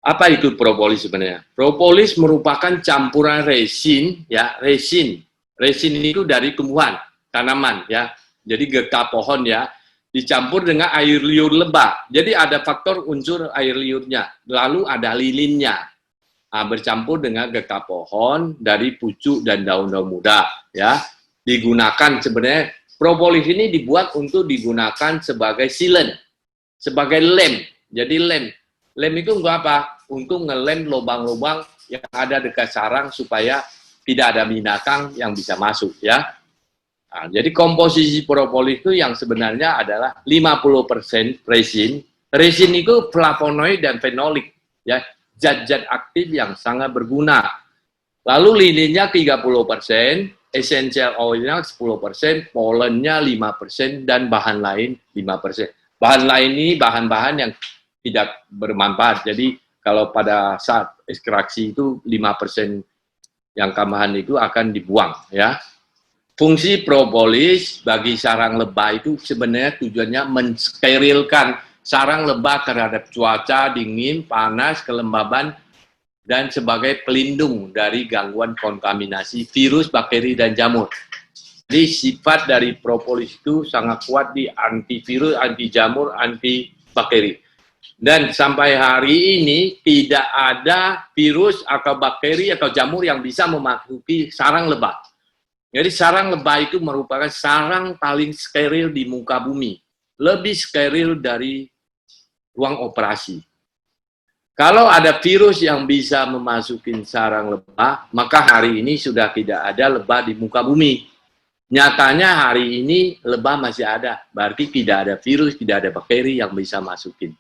Apa itu propolis sebenarnya? Propolis merupakan campuran resin, ya, resin. Resin itu dari tumbuhan, tanaman, ya. Jadi getah pohon, ya, dicampur dengan air liur lebah. Jadi ada faktor unsur air liurnya. Lalu ada lilinnya. Nah, bercampur dengan getah pohon dari pucuk dan daun-daun muda, ya. Digunakan sebenarnya propolis ini dibuat untuk digunakan sebagai silen, sebagai lem. Jadi lem itu untuk apa? Untuk ngelem lubang-lubang yang ada dekat sarang supaya tidak ada binatang yang bisa masuk, ya. Nah, jadi komposisi propolis itu yang sebenarnya adalah 50% resin. Resin itu flavonoid dan fenolik, ya, zat-zat aktif yang sangat berguna. Lalu lininnya 30%, essential oilnya 10%, polennya 5%, dan bahan lain 5%. Bahan lain ini bahan-bahan yang tidak bermanfaat. Jadi kalau pada saat ekstraksi itu 5% yang tambahan itu akan dibuang, ya. Fungsi propolis bagi sarang lebah itu sebenarnya tujuannya mensterilkan sarang lebah terhadap cuaca dingin, panas, kelembaban, dan sebagai pelindung dari gangguan kontaminasi virus, bakteri, dan jamur. Jadi sifat dari propolis itu sangat kuat di antivirus, anti jamur, anti bakteri. Dan sampai hari ini tidak ada virus atau bakteri atau jamur yang bisa memasuki sarang lebah. Jadi sarang lebah itu merupakan sarang paling steril di muka bumi. Lebih steril dari ruang operasi. Kalau ada virus yang bisa memasuki sarang lebah, maka hari ini sudah tidak ada lebah di muka bumi. Nyatanya hari ini lebah masih ada, berarti tidak ada virus, tidak ada bakteri yang bisa masukin.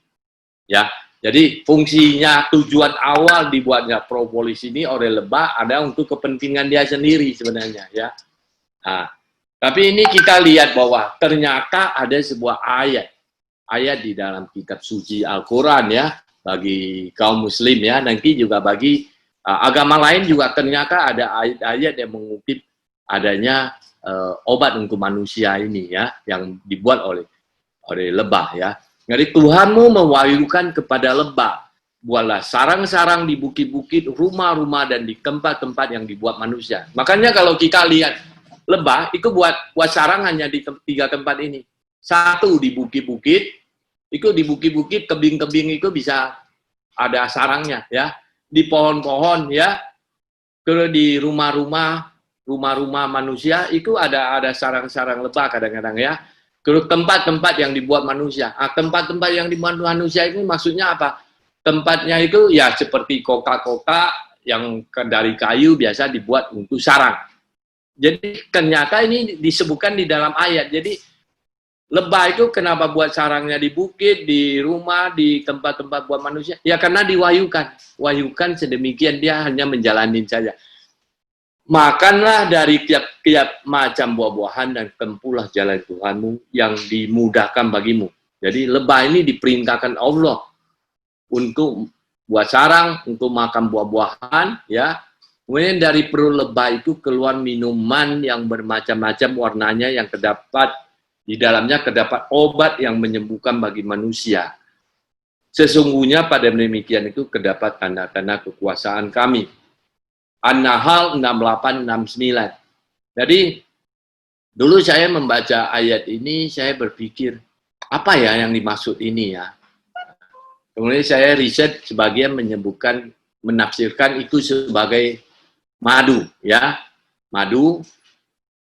Ya, jadi fungsinya, tujuan awal dibuatnya propolis ini oleh lebah ada untuk kepentingan dia sendiri sebenarnya, ya. Nah, tapi ini kita lihat bahwa ternyata ada sebuah ayat di dalam kitab suci Al-Quran, ya, bagi kaum muslim, ya, nanti juga bagi agama lain juga ternyata ada ayat-ayat yang mengutip adanya obat untuk manusia ini, ya, yang dibuat oleh lebah, ya. Jadi Tuhanmu mewahyukan kepada lebah, buatlah sarang-sarang di bukit-bukit, rumah-rumah, dan di tempat-tempat yang dibuat manusia. Makanya kalau kita lihat lebah, itu buat sarang hanya di 3 tempat ini. Satu di bukit-bukit, itu di bukit-bukit, tebing-tebing itu bisa ada sarangnya, ya. Di pohon-pohon, ya. Kalau di rumah-rumah manusia, itu ada sarang-sarang lebah kadang-kadang, ya. Kalau tempat-tempat yang dibuat manusia, tempat-tempat yang dibuat manusia ini maksudnya apa? Tempatnya itu ya seperti koka-koka yang dari kayu biasa dibuat untuk sarang. Jadi ternyata ini disebutkan di dalam ayat. Jadi lebah itu kenapa buat sarangnya di bukit, di rumah, di tempat-tempat buat manusia? Ya karena diwahyukan. Wahyukan sedemikian dia hanya menjalani saja. Makanlah dari tiap-tiap macam buah-buahan dan tempuhlah jalan Tuhanmu yang dimudahkan bagimu. Jadi lebah ini diperintahkan Allah untuk buat sarang, untuk makan buah-buahan, ya. Kemudian dari perut lebah itu keluar minuman yang bermacam-macam warnanya yang terdapat di dalamnya terdapat obat yang menyembuhkan bagi manusia. Sesungguhnya pada demikian itu terdapat tanda-tanda kekuasaan kami. An-Nahl 68-69. Jadi dulu saya membaca ayat ini, saya berpikir apa ya yang dimaksud ini, ya. Kemudian saya riset, sebagian menyebutkan, menafsirkan itu sebagai madu, ya. Madu,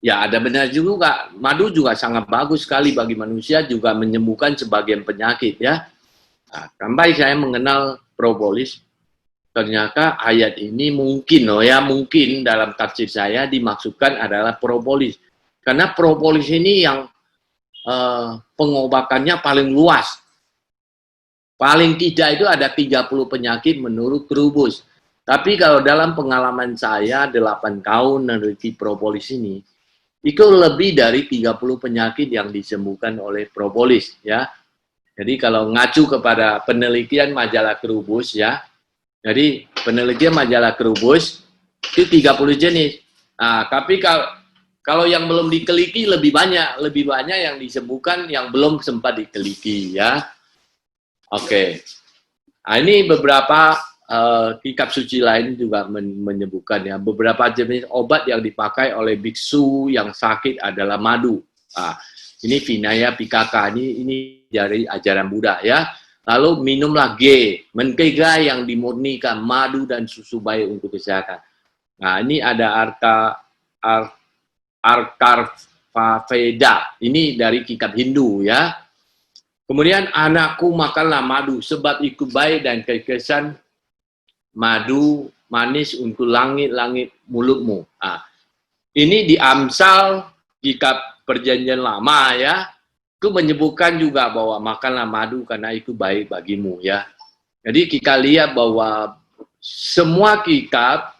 ya ada benar juga. Madu juga sangat bagus sekali bagi manusia, juga menyembuhkan sebagian penyakit, ya. Nah, sampai saya mengenal propolis, ternyata ayat ini mungkin dalam tafsir saya dimaksudkan adalah propolis. Karena propolis ini yang pengobatannya paling luas. Paling tidak itu ada 30 penyakit menurut Trubus. Tapi kalau dalam pengalaman saya 8 tahun meneliti propolis ini, itu lebih dari 30 penyakit yang disembuhkan oleh propolis, ya. Jadi kalau ngacu kepada penelitian majalah Trubus, ya. Jadi penelitian majalah Trubus itu 30 jenis. Nah, tapi kalau yang belum diteliti lebih banyak yang disembuhkan yang belum sempat diteliti, ya. Oke. Nah, ini beberapa kitab suci lain juga menyebutkan ya, beberapa jenis obat yang dipakai oleh biksu yang sakit adalah madu. Nah, ini Vinaya Pikaka, ini dari ajaran Buddha ya. Lalu minumlah mentega yang dimurnikan, madu dan susu baik untuk kesehatan. Nah, ini ada Arkarvaveda, ini dari kitab Hindu ya. Kemudian anakku makanlah madu sebab itu baik dan kekesan madu manis untuk langit-langit mulutmu. Nah, ini di Amsal kitab Perjanjian Lama ya, itu menyebutkan juga bahwa makanlah madu karena itu baik bagimu ya. Jadi kita lihat bahwa semua kitab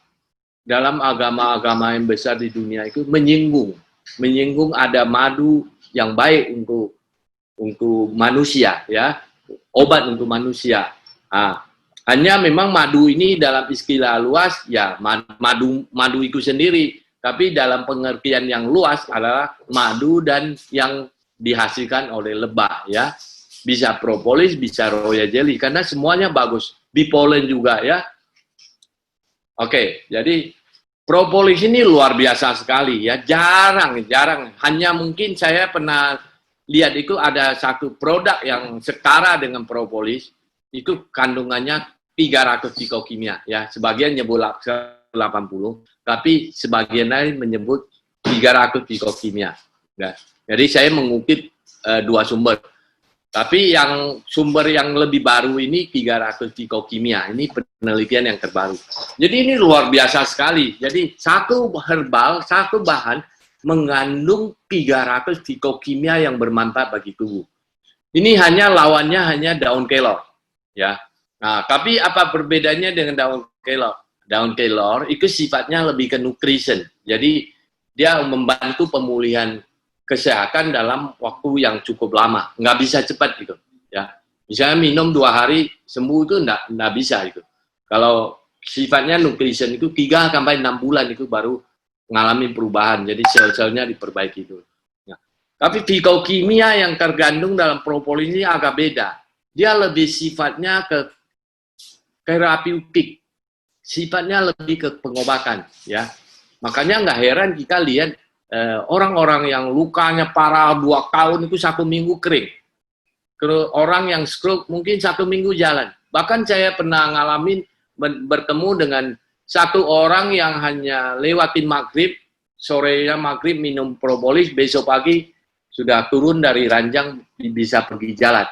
dalam agama-agama yang besar di dunia itu menyinggung ada madu yang baik untuk manusia ya, obat untuk manusia. Nah, hanya memang madu ini dalam istilah luas ya madu itu sendiri, tapi dalam pengertian yang luas adalah madu dan yang dihasilkan oleh lebah ya. Bisa propolis, bisa royal jelly karena semuanya bagus. Bipolen juga ya. Oke, jadi propolis ini luar biasa sekali ya. Jarang. Hanya mungkin saya pernah lihat itu ada satu produk yang setara dengan propolis, itu kandungannya 300 psikokimia ya. Sebagian nyebut 80, tapi sebagian lain menyebut 300 psikokimia. Ya. Jadi saya mengutip dua sumber. Tapi yang sumber yang lebih baru ini 300 psikokimia. Ini penelitian yang terbaru. Jadi ini luar biasa sekali. Jadi satu herbal, satu bahan mengandung 300 psikokimia yang bermanfaat bagi tubuh. Ini lawannya hanya daun kelor ya. Nah, tapi apa perbedaannya dengan daun kelor? Daun kelor itu sifatnya lebih ke nutrition. Jadi dia membantu pemulihan kesehatan dalam waktu yang cukup lama. Nggak bisa cepat gitu. Ya. Misalnya minum 2 hari sembuh itu nggak bisa gitu. Kalau sifatnya nutrition itu 3-6 bulan itu baru mengalami perubahan. Jadi sel-selnya diperbaiki itu. Ya. Tapi psikokimia yang tergandung dalam propolis ini agak beda. Dia lebih sifatnya ke terapeutik, sifatnya lebih ke pengobatan ya. Makanya nggak heran kita lihat orang-orang yang lukanya parah 2 tahun itu 1 minggu kering. Orang yang stroke mungkin 1 minggu jalan. Bahkan saya pernah ngalamin bertemu dengan satu orang yang hanya lewatin maghrib, sorenya maghrib minum propolis, besok pagi sudah turun dari ranjang bisa pergi jalan.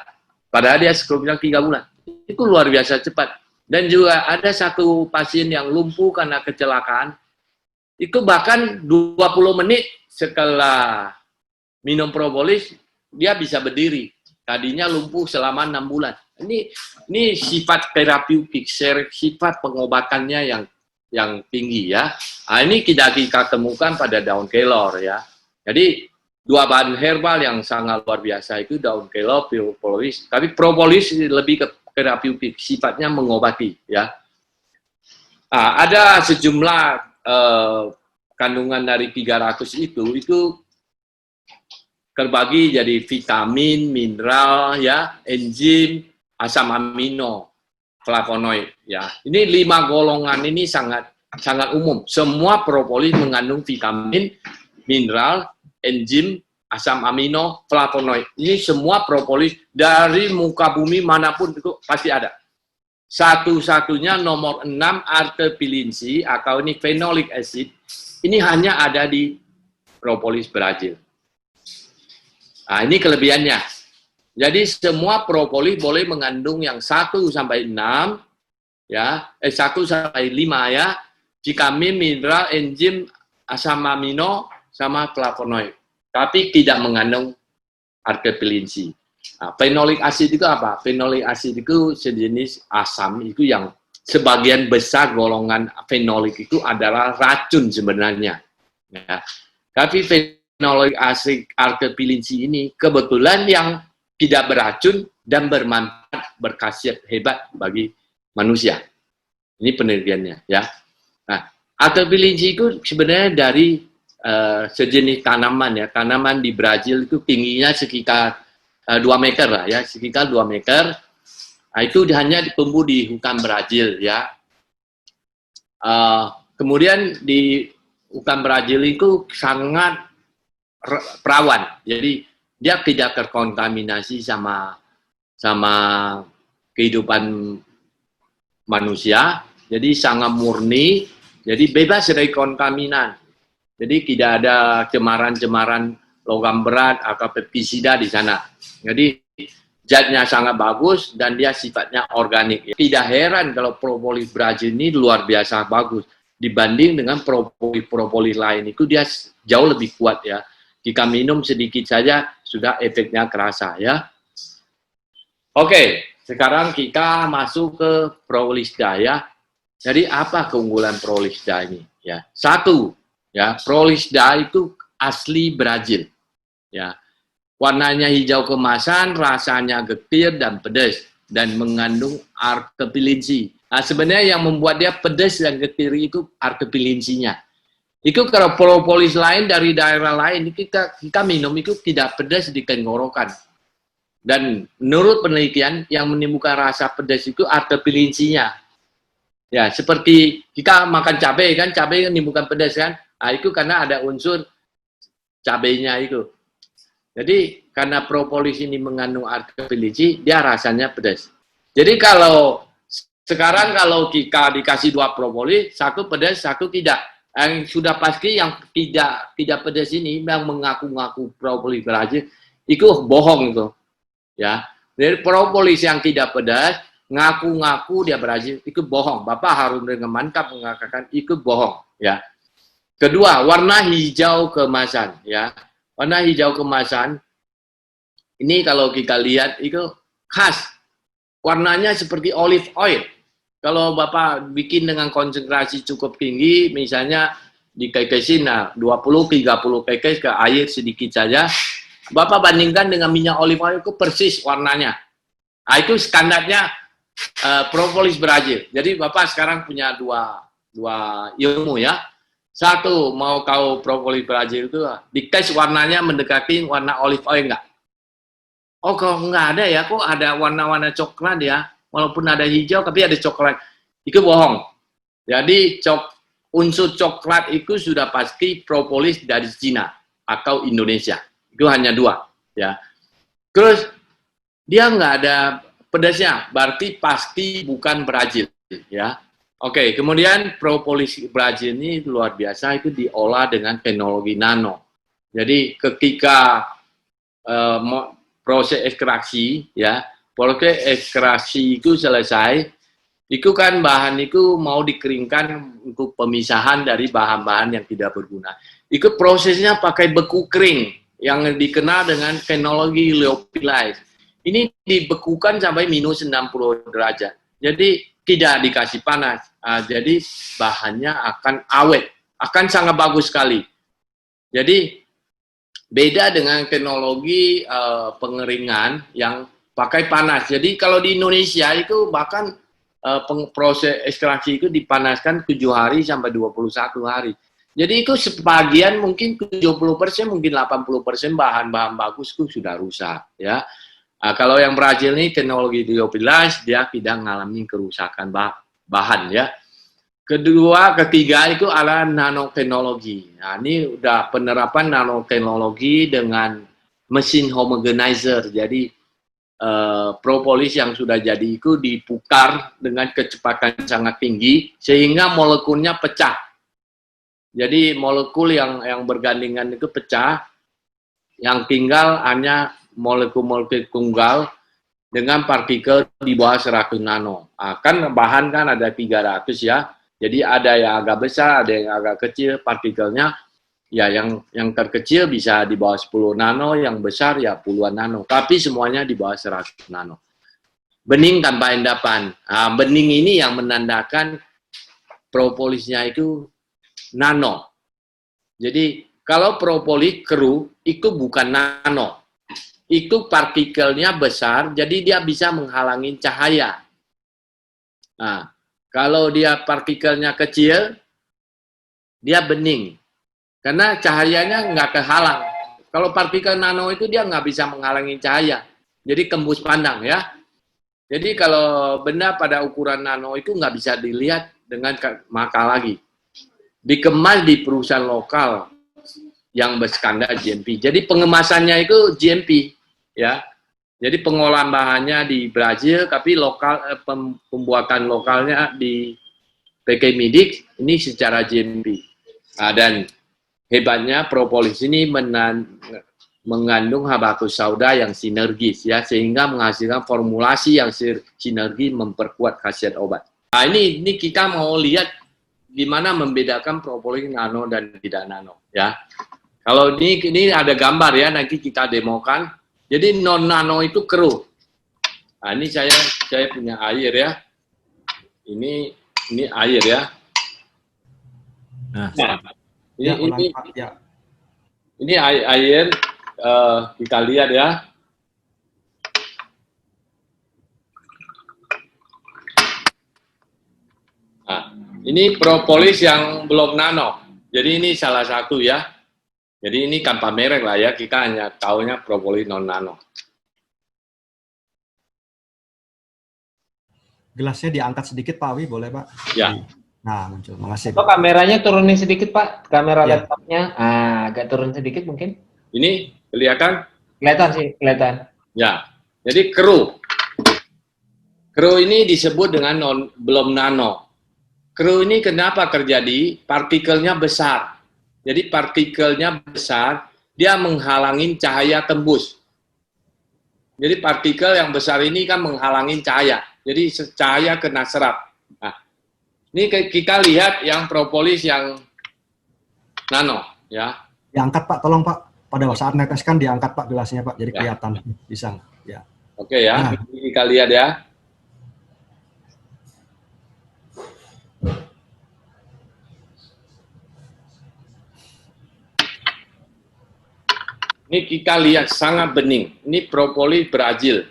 Padahal dia stroke-nya 3 bulan. Itu luar biasa cepat. Dan juga ada satu pasien yang lumpuh karena kecelakaan, itu bahkan 20 menit setelah minum propolis, dia bisa berdiri. Tadinya lumpuh selama 6 bulan. Ini sifat terapeutik, sifat pengobatannya yang tinggi ya. Nah, ini kita temukan pada daun kelor ya. Jadi 2 bahan herbal yang sangat luar biasa itu daun kelor, propolis. Tapi propolis lebih ke terapeutik, sifatnya mengobati ya. Nah, ada sejumlah kandungan dari 300 itu terbagi jadi vitamin, mineral ya, enzim, asam amino, flavonoid ya. Ini 5 golongan ini sangat umum. Semua propolis mengandung vitamin, mineral, enzim, asam amino, flavonoid. Ini semua propolis dari muka bumi manapun itu pasti ada. Satu-satunya nomor 6 artepilinsi atau ini phenolic acid, ini hanya ada di propolis Brazil. Nah, ini kelebihannya. Jadi semua propolis boleh mengandung yang 1 sampai 6 ya, 1 sampai 5 ya, vitamin, mineral, enzim, asam amino sama flavonoid. Tapi tidak mengandung artepilinsi. Nah, phenolic acid itu apa? Phenolic acid itu sejenis asam itu yang sebagian besar golongan fenolik itu adalah racun sebenarnya. Ya. Tapi phenolic acid artepilinsi ini kebetulan yang tidak beracun dan bermanfaat, berkhasiat hebat bagi manusia. Ini penelitiannya ya. Nah, artepilinsi itu sebenarnya dari sejenis tanaman ya. Tanaman di Brazil itu tingginya sekitar 2 meter lah ya, sekitar 2 meter. Nah, itu hanya tumbuh di hutan Brazil ya. Kemudian di hutan Brazil itu sangat perawan, jadi dia tidak terkontaminasi sama kehidupan manusia, jadi sangat murni, jadi bebas dari kontaminan. Jadi tidak ada cemaran-cemaran logam berat atau pestisida di sana. Jadi zatnya sangat bagus dan dia sifatnya organik. Tidak heran kalau propolis Brazil ini luar biasa bagus dibanding dengan propolis lain, itu dia jauh lebih kuat ya. Jika minum sedikit saja sudah efeknya kerasa ya. Oke, sekarang kita masuk ke Prolisda ya. Jadi apa keunggulan Prolisda ini ya? Satu, ya, Prolisda itu asli Brazil. Ya. Warnanya hijau kemasan, rasanya getir dan pedas dan mengandung artepilinsi. Nah, sebenarnya yang membuat dia pedas dan getir itu artepilinsinya. Itu kalau propolis lain dari daerah lain kita minum itu tidak pedas di tenggorokan. Dan menurut penelitian yang menimbulkan rasa pedas itu artepilinsinya. Ya, seperti kita makan cabai kan menimbulkan pedas kan? Nah, itu karena ada unsur cabainya itu. Jadi karena propolis ini mengandung artepilinsi, dia rasanya pedas. Jadi kalau sekarang kalau kita dikasih 2 propolis, satu pedas, satu tidak. Yang sudah pasti yang tidak pedas ini yang mengaku-ngaku propolis Brazil itu bohong itu. Ya, dari propolis yang tidak pedas ngaku-ngaku dia Brazil itu bohong. Bapak harus dengan mantap mengatakan itu bohong. Ya. Kedua, warna hijau kemasan. Ya, warna hijau kemasan ini kalau kita lihat itu khas. Warnanya seperti olive oil. Kalau Bapak bikin dengan konsentrasi cukup tinggi, misalnya dikekesin 20-30 kekes ke air sedikit saja, Bapak bandingkan dengan minyak olive oil itu persis warnanya. Nah, itu standarnya propolis Brazil. Jadi Bapak sekarang punya dua ilmu ya. Satu, mau tahu propolis Brazil itu dites warnanya mendekati warna olive oil enggak? Oh, kalau nggak ada ya, kok ada warna-warna coklat ya? Walaupun ada hijau, tapi ada coklat. Itu bohong. Jadi unsur coklat itu sudah pasti propolis dari Cina atau Indonesia. Itu hanya 2 ya. Terus dia nggak ada pedasnya, berarti pasti bukan Brazil ya. Oke, kemudian propolis Brazil ini luar biasa, itu diolah dengan teknologi nano. Jadi ketika proses ekstraksi ya, proses ekstraksi itu selesai, itu kan bahan itu mau dikeringkan untuk pemisahan dari bahan-bahan yang tidak berguna. Itu prosesnya pakai beku kering yang dikenal dengan teknologi lyophilize. Ini dibekukan sampai minus 60 derajat. Jadi tidak dikasih panas. Jadi bahannya akan awet, akan sangat bagus sekali. Jadi beda dengan teknologi pengeringan yang pakai panas. Jadi kalau di Indonesia itu bahkan proses ekstraksi itu dipanaskan 7 hari sampai 21 hari. Jadi itu sebagian mungkin 70%, mungkin 80% bahan-bahan bagus itu sudah rusak ya. Nah, kalau yang Brazil ini teknologi lyophilize, dia tidak mengalami kerusakan bahan ya. Ketiga itu adalah nanoteknologi. Nah, ini udah penerapan nanoteknologi dengan mesin homogenizer. Jadi propolis yang sudah jadi itu dipukar dengan kecepatan sangat tinggi sehingga molekulnya pecah. Jadi molekul yang bergandingan itu pecah, yang tinggal hanya molekul-molekul tunggal dengan partikel di bawah 100 nano. Kan bahan kan ada 300 ya. Jadi ada yang agak besar, ada yang agak kecil partikelnya. Ya yang terkecil bisa di bawah 10 nano, yang besar ya puluhan nano. Tapi semuanya di bawah 100 nano. Bening tanpa endapan. Bening ini yang menandakan propolisnya itu nano. Jadi kalau propolis keruh itu bukan nano. Itu partikelnya besar, jadi dia bisa menghalangi cahaya. Nah, kalau dia partikelnya kecil, dia bening. Karena cahayanya nggak kehalang. Kalau partikel nano itu dia nggak bisa menghalangi cahaya. Jadi tembus pandang ya. Jadi kalau benda pada ukuran nano itu nggak bisa dilihat dengan mata lagi. Dikemas di perusahaan lokal yang berstandar GMP. Jadi pengemasannya itu GMP, ya. Jadi pengolahan bahannya di Brazil, tapi lokal pembuatan lokalnya di PK Midik ini secara GMP. Nah, dan hebatnya propolis ini mengandung habatus sauda yang sinergis, ya, sehingga menghasilkan formulasi yang sinergi memperkuat khasiat obat. Nah, ini kita mau lihat gimana membedakan propolis nano dan tidak nano, ya. Kalau ini ada gambar ya, nanti kita demokan. Jadi non nano itu keruh. Nah, ini saya punya air ya. Ini air ya. Nah, ini air. Kita lihat ya. Nah, ini propolis yang belum nano. Jadi ini salah satu ya. Jadi ini tanpa merek lah ya, kita hanya tahunya propolis non nano. Gelasnya diangkat sedikit Pak Awi, boleh Pak? Ya. Nah, muncul. Makasih. Pak. Kameranya turunin sedikit Pak, kamera ya. Laptopnya. Agak turun sedikit mungkin. Ini kelihatan? Kelihatan sih, kelihatan. Ya, jadi keruh. Keruh ini disebut dengan belum nano. Keruh ini kenapa terjadi? Partikelnya besar. Jadi partikelnya besar, dia menghalangi cahaya tembus. Jadi partikel yang besar ini kan menghalangi cahaya. Jadi cahaya kena serap. Nah, ini kita lihat yang propolis yang nano, ya. Diangkat Pak, tolong Pak. Pada saat neteskan diangkat Pak gelasnya Pak, jadi kelihatan bisa. Ya. Oke ya, ini kita lihat ya. Ini kita lihat sangat bening. Ini propolis Brazil.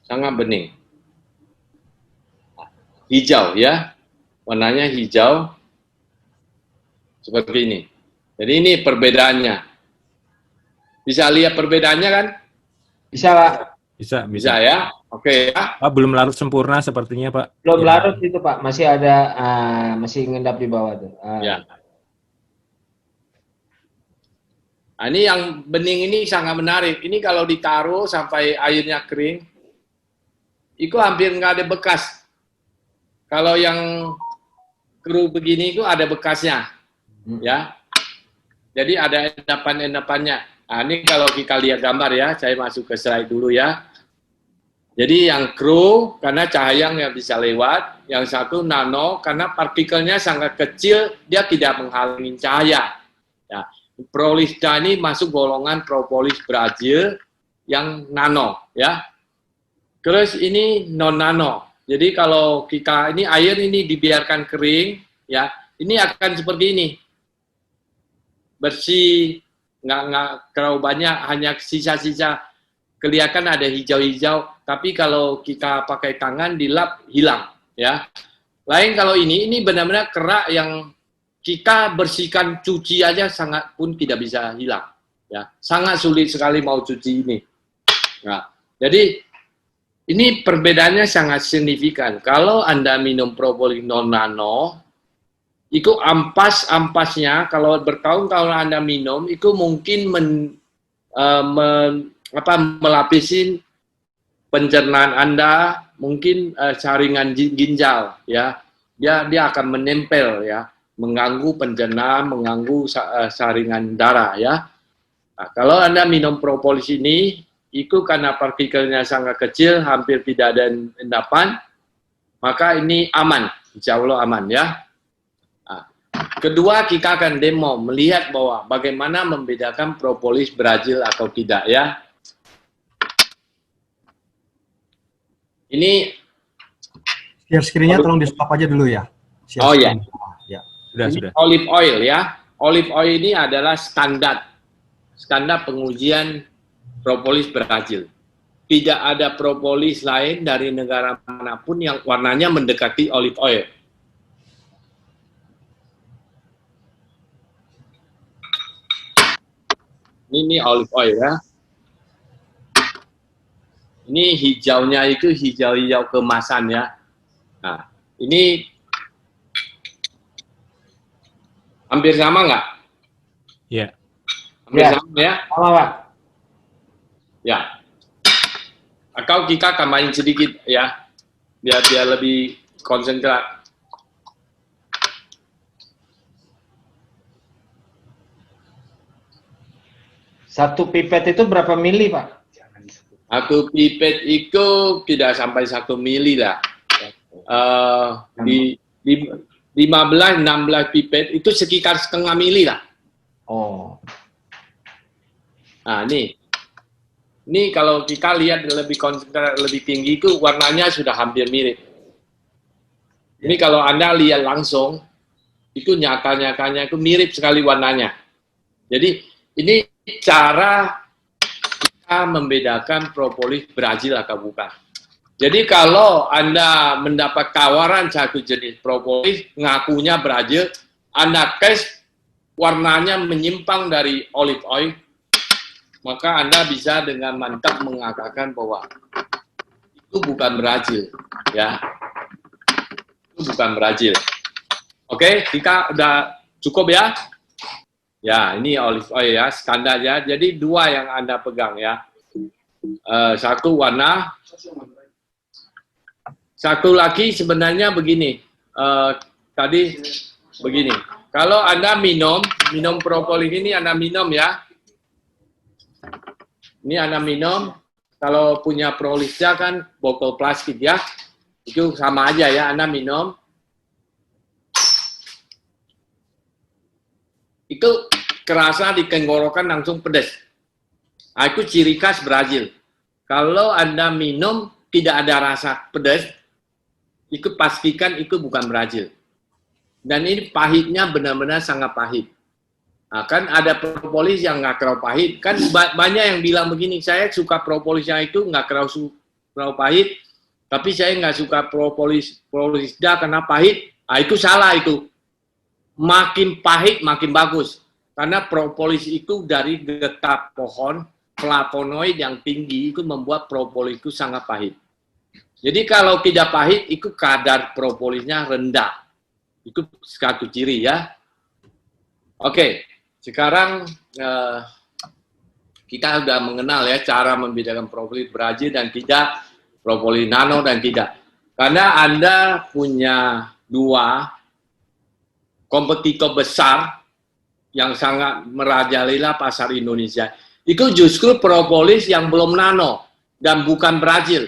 Sangat bening. Hijau ya. Warnanya hijau. Seperti ini. Jadi ini perbedaannya. Bisa lihat perbedaannya kan? Bisa Pak. Bisa ya. Oke ya. Pak, belum larut sempurna sepertinya Pak. Belum ya. larut itu Pak. Masih ada, masih ngendap di bawah tuh. Ya. Nah, ini yang bening ini sangat menarik. Ini kalau ditaruh sampai airnya kering, itu hampir nggak ada bekas. Kalau yang keruh begini itu ada bekasnya, ya. Jadi ada endapan-endapannya. Nah, ini kalau kita lihat gambar ya, saya masuk ke slide dulu ya. Jadi yang keruh karena cahaya nggak bisa lewat, yang satu nano karena partikelnya sangat kecil, dia tidak menghalangi cahaya. Ya. Propolis ini masuk golongan propolis Brazil yang nano, ya. Terus ini non nano. Jadi kalau kita ini air ini dibiarkan kering, ya, ini akan seperti ini, bersih, nggak terlalu banyak, hanya sisa-sisa kelihatan ada hijau-hijau. Tapi kalau kita pakai tangan dilap hilang, ya. Lain kalau ini benar-benar kerak yang kita bersihkan, cuci aja sangat pun tidak bisa hilang, ya. Sangat sulit sekali mau cuci ini. Nah, jadi ini perbedaannya sangat signifikan. Kalau Anda minum propolis non nano, itu ampasnya kalau bertahun-tahun Anda minum itu mungkin melapisi pencernaan Anda, mungkin saringan ginjal, ya. Dia akan menempel, ya. Mengganggu pencernaan, mengganggu saringan darah, ya. Nah, kalau Anda minum propolis ini, itu karena partikelnya sangat kecil, hampir tidak ada endapan, maka ini aman, insya Allah aman, ya. Nah, kedua, kita akan demo, melihat bahwa bagaimana membedakan propolis Brazil atau tidak, ya. Ini share screen-nya tolong di-stop aja dulu ya. Oh ya. Sudah. Olive oil ya. Olive oil ini adalah standar pengujian propolis Brazil. Tidak ada propolis lain dari negara manapun yang warnanya mendekati olive oil. Ini olive oil ya. Ini hijaunya itu hijau-hijau kemasan ya. Nah, ini hampir sama nggak? Ya. Hampir Ya. sama ya? Sama, Pak. Ya. Atau kita tambahin sedikit ya, biar lebih konsentrat. Satu pipet itu berapa mili, Pak? Satu pipet itu tidak sampai 1 mili lah. Di 15-16 pipet itu sekitar setengah mili lah. Oh. Nah, ini kalau kita lihat lebih konsentrat, lebih tinggi itu warnanya sudah hampir mirip. Ini kalau Anda lihat langsung, itu nyata-nyatanya itu mirip sekali warnanya. Jadi ini cara kita membedakan propolis Brazil atau bukan. Jadi kalau Anda mendapat tawaran satu jenis propolis, ngakunya Brazil, Anda tes warnanya menyimpang dari olive oil, maka Anda bisa dengan mantap mengatakan bahwa itu bukan Brazil, ya. Itu bukan Brazil. Oke, kita udah cukup ya. Ya, ini olive oil ya, standar ya. Jadi 2 yang Anda pegang ya. Satu warna. Satu lagi sebenarnya begini. Tadi begini. Kalau Anda minum propolis ini Anda minum ya. Ini Anda minum. Kalau punya propolisnya kan botol plastik ya. Itu sama aja ya, Anda minum. Itu kerasa di tenggorokan langsung pedas. Nah, itu ciri khas Brazil. Kalau Anda minum tidak ada rasa pedas, itu pastikan itu bukan Brazil. Dan ini pahitnya benar-benar sangat pahit. Nah, kan ada propolis yang nggak terlalu pahit. Kan banyak yang bilang begini, saya suka propolisnya itu nggak terlalu pahit, tapi saya nggak suka propolis karena pahit. Nah, itu salah itu. Makin pahit makin bagus. Karena propolis itu dari getah pohon flavonoid yang tinggi itu membuat propolis itu sangat pahit. Jadi kalau tidak pahit itu kadar propolisnya rendah. Itu satu ciri ya. Oke, sekarang kita sudah mengenal ya cara membedakan propolis Brazil dan tidak, propolis nano dan tidak. Karena Anda punya 2 kompetitor besar yang sangat merajalela pasar Indonesia. Itu justru propolis yang belum nano dan bukan Brazil.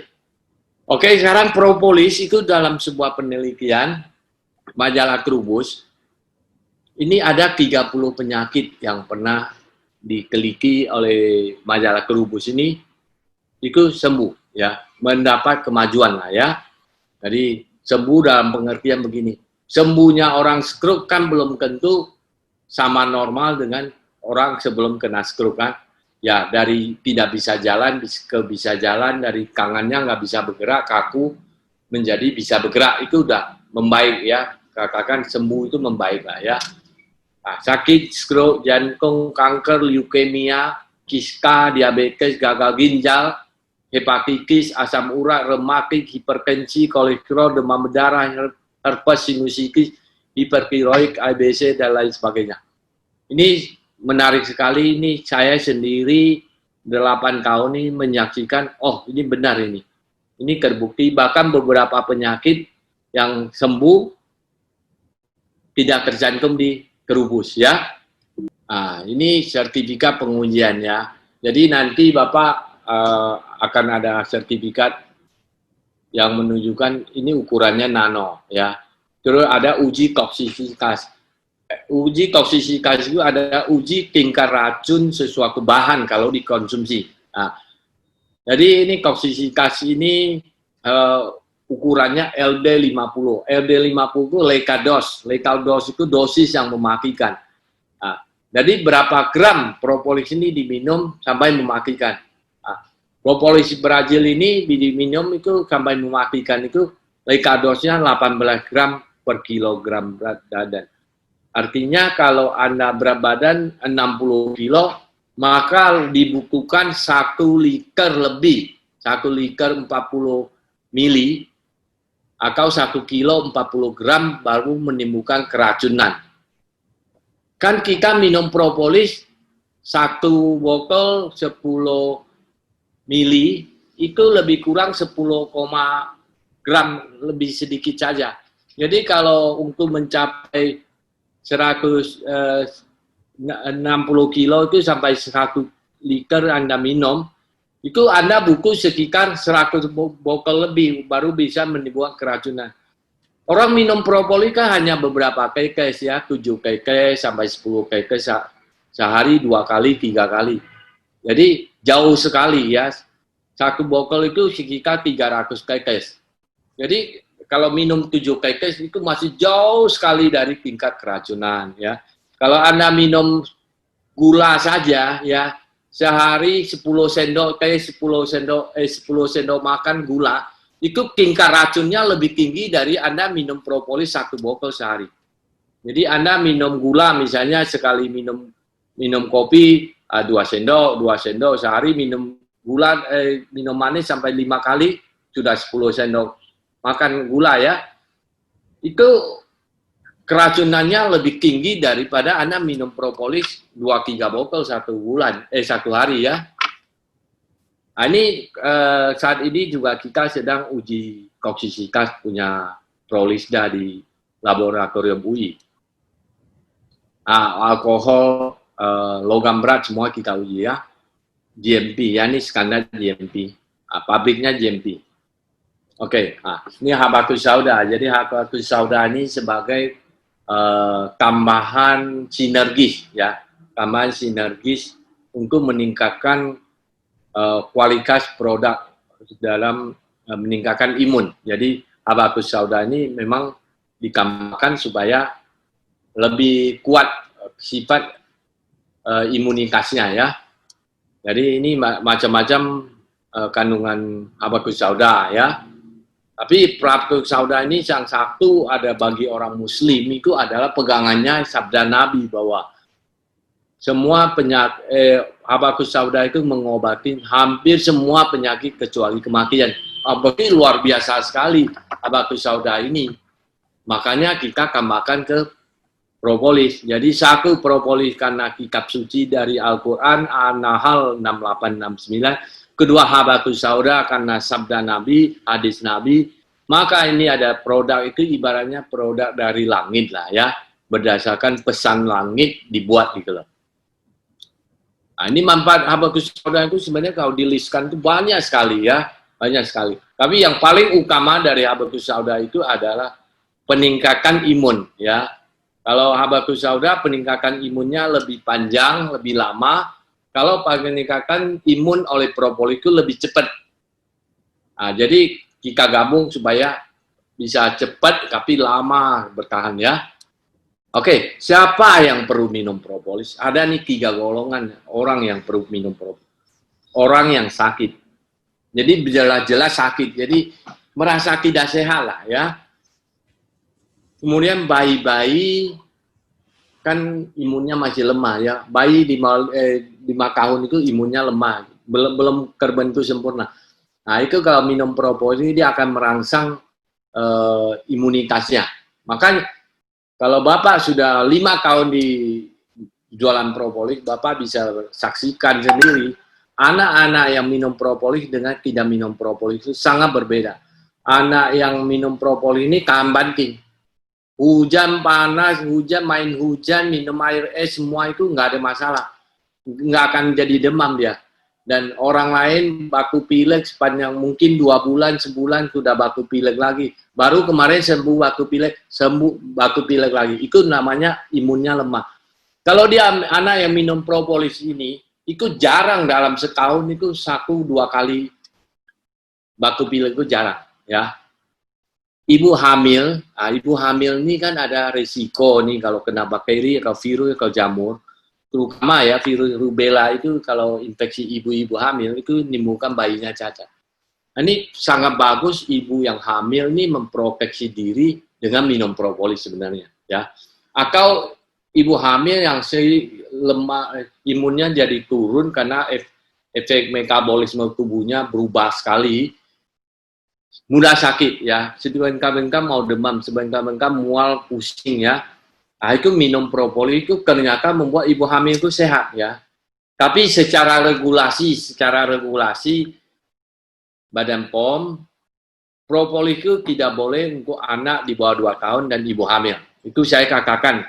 Oke, sekarang propolis itu dalam sebuah penelitian majalah Trubus, ini ada 30 penyakit yang pernah diteliti oleh majalah Trubus ini, itu sembuh ya, mendapat kemajuan lah ya. Jadi sembuh dalam pengertian begini. Sembuhnya orang stroke kan belum tentu sama normal dengan orang sebelum kena stroke kan. Ya, dari tidak bisa jalan ke bisa jalan, dari tangannya nggak bisa bergerak, kaku, menjadi bisa bergerak, itu udah membaik ya. Katakan sembuh itu membaik lah ya. Nah, sakit stroke, jantung, kanker, leukemia, kista, diabetes, gagal ginjal, hepatitis, asam urat, rematik, hipertensi, kolesterol, demam berdarah, herpes, sinusitis, hipertiroid, IBC, dan lain sebagainya. Ini menarik sekali, ini saya sendiri 8 tahun ini menyaksikan, oh ini benar ini. Ini terbukti, bahkan beberapa penyakit yang sembuh tidak tercantum di Trubus ya. Nah, ini sertifikat pengujian ya. Jadi nanti Bapak akan ada sertifikat yang menunjukkan ini ukurannya nano ya. Terus ada uji toksisitas. Uji toksisitas itu ada uji tingkat racun sesuatu bahan kalau dikonsumsi. Nah, jadi ini toksisitas ini ukurannya LD50. LD50 itu lethal dose. Lethal dose itu dosis yang mematikan. Nah, jadi berapa gram propolis ini diminum sampai mematikan. Propolis Brazil ini diminum itu sampai mematikan itu lethal dosisnya 18 gram per kilogram berat badan. Artinya kalau Anda berat badan 60 kilo, maka dibutuhkan 1 liter lebih. 1 1 liter 40 mili, atau 1 kilo 40 gram baru menimbulkan keracunan. Kan kita minum propolis 1 botol 10 mili, itu lebih kurang 10, gram, lebih sedikit saja. Jadi kalau untuk mencapai 160 kilo itu sampai 1 liter Anda minum, itu Anda butuh sekitar 100 botol lebih baru bisa menimbulkan keracunan. Orang minum propolis kan hanya beberapa kekes ya, 7 kekes sampai 10 kekes sehari 2 kali, 3 kali. Jadi jauh sekali ya. 1 botol itu sekitar 300 kekes. Jadi kalau minum 7 kekes itu masih jauh sekali dari tingkat keracunan ya. Kalau Anda minum gula saja ya, sehari 10 sendok teh, 10 sendok makan gula, itu tingkat racunnya lebih tinggi dari Anda minum propolis 1 botol sehari. Jadi Anda minum gula misalnya sekali minum kopi 2 sendok sehari, minum gula minum manis sampai 5 kali sudah 10 sendok makan gula ya. Itu keracunannya lebih tinggi daripada Anda minum propolis 2-3 botol 1 hari ya. Nah, ini saat ini juga kita sedang uji toksisitas punya Prolisda di laboratorium UI. Alkohol, logam berat semua kita uji ya. GMP ya, ini standar GMP. Pabriknya GMP. Oke, ini habatus sauda. Jadi habatus sauda ini sebagai tambahan sinergis ya, tambahan sinergis untuk meningkatkan kualitas produk dalam meningkatkan imun. Jadi habatus sauda ini memang dikembangkan supaya lebih kuat sifat imunitasnya ya. Jadi ini macam-macam kandungan habatus sauda ya. Tapi habatus sauda ini yang satu ada bagi orang Muslim itu adalah pegangannya sabda Nabi bahwa semua penyakit habatus sauda itu mengobati hampir semua penyakit kecuali kematian. Berarti luar biasa sekali habatus sauda ini. Makanya kita kembangkan ke propolis. Jadi 1 propolis karena kitab suci dari Al-Quran An-Nahl 6869. Kedua habatus sauda karena sabda Nabi, hadis Nabi. Maka ini ada produk itu ibaratnya produk dari langit lah ya. Berdasarkan pesan langit dibuat gitu loh. Nah, ini manfaat habatus sauda itu sebenarnya kalau dilistkan itu banyak sekali ya. Banyak sekali. Tapi yang paling utama dari habatus sauda itu adalah peningkatan imun ya. Kalau habatus sauda peningkatan imunnya lebih panjang, lebih lama. Kalau peningkatan imun oleh propolis itu lebih cepat. Nah, jadi kita gabung supaya bisa cepat tapi lama bertahan ya. Oke, siapa yang perlu minum propolis? Ada nih 3 golongan orang yang perlu minum propolis. Orang yang sakit. Jadi jelas-jelas sakit. Jadi merasa tidak sehat lah ya. Kemudian bayi-bayi kan imunnya masih lemah ya. Bayi 5 tahun itu imunnya lemah, belum terbentuk sempurna. Nah, itu kalau minum propolis ini dia akan merangsang imunitasnya. Makanya kalau Bapak sudah 5 tahun di jualan propolis, Bapak bisa saksikan sendiri anak-anak yang minum propolis dengan tidak minum propolis itu sangat berbeda. Anak yang minum propolis ini tahan banting. Hujan panas, main hujan, minum air es, semua itu nggak ada masalah. Nggak akan jadi demam dia. Dan orang lain batuk pilek sepanjang mungkin 2 bulan, sebulan sudah batuk pilek lagi. Baru kemarin sembuh batuk pilek lagi. Itu namanya imunnya lemah. Kalau dia anak yang minum propolis ini, itu jarang dalam setahun itu 1-2 kali batuk pilek itu jarang ya. Ibu hamil ini kan ada resiko nih kalau kena bakteri atau virus atau jamur, terutama ya virus rubella itu kalau infeksi ibu-ibu hamil itu menimbulkan bayinya cacat. Nah, ini sangat bagus ibu yang hamil ini memproteksi diri dengan minum propolis sebenarnya ya. Atau ibu hamil yang lemah imunnya jadi turun karena efek metabolisme tubuhnya berubah sekali, mudah sakit ya. Sebentar-bentar mau demam, sebentar-bentar mual, pusing ya. Nah, itu minum propolis itu ternyata membuat ibu hamil itu sehat ya. Tapi secara regulasi Badan POM, propolis itu tidak boleh untuk anak di bawah 2 tahun dan ibu hamil. Itu saya katakan.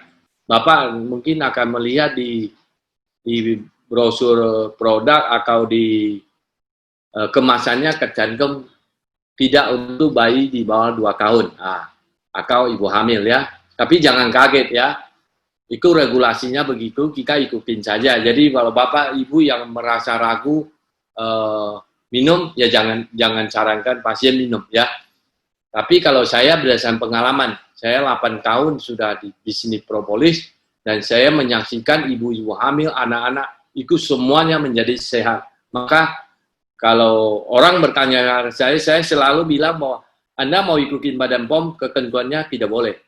Bapak mungkin akan melihat di brosur produk atau di kemasannya tercantum tidak untuk bayi di bawah 2 tahun atau ibu hamil ya. Tapi jangan kaget ya. Itu regulasinya begitu, kita ikutin saja. Jadi kalau Bapak Ibu yang merasa ragu minum, ya jangan sarankan pasien minum ya. Tapi kalau saya berdasarkan pengalaman, saya 8 tahun sudah di bisnis propolis dan saya menyaksikan ibu-ibu hamil, anak-anak itu semuanya menjadi sehat. Maka kalau orang bertanya saya selalu bilang bahwa Anda mau ikutin Badan POM, ketentuannya tidak boleh.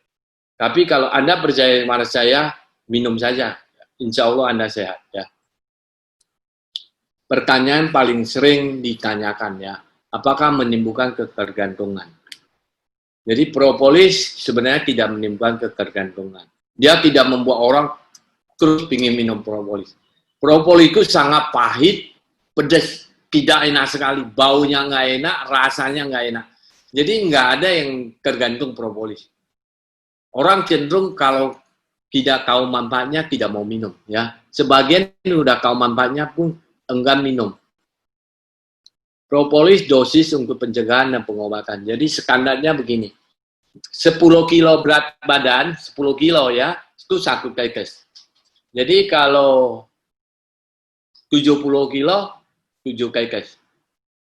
Tapi kalau Anda percaya kepada saya, minum saja. Insya Allah Anda sehat ya. Pertanyaan paling sering ditanyakan ya, apakah menimbulkan ketergantungan? Jadi propolis sebenarnya tidak menimbulkan ketergantungan. Dia tidak membuat orang terus ingin minum propolis. Propolis itu sangat pahit, pedas, tidak enak sekali, baunya nggak enak, rasanya nggak enak. Jadi nggak ada yang tergantung propolis. Orang cenderung kalau tidak tahu manfaatnya tidak mau minum ya. Sebagian udah tahu manfaatnya pun enggan minum. Propolis dosis untuk pencegahan dan pengobatan. Jadi standarnya begini. 10 kilo berat badan, 10 kilo ya, itu 1 tetes. Jadi kalau 70 kilo, 7 tetes.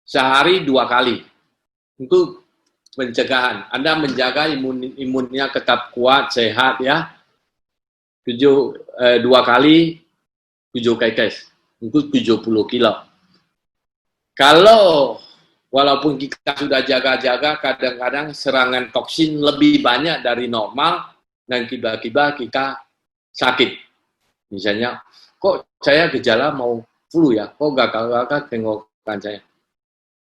Sehari 2 kali. Untuk pencegahan. Anda menjaga imunnya tetap kuat, sehat ya. 2 kali 7 tetes. Untuk 70 kilo. Kalau walaupun kita sudah jaga-jaga, kadang-kadang serangan toksin lebih banyak dari normal dan tiba-tiba kita sakit. Misalnya, kok saya gejala mau flu ya, kok gagal-gagal tenggorokan saya.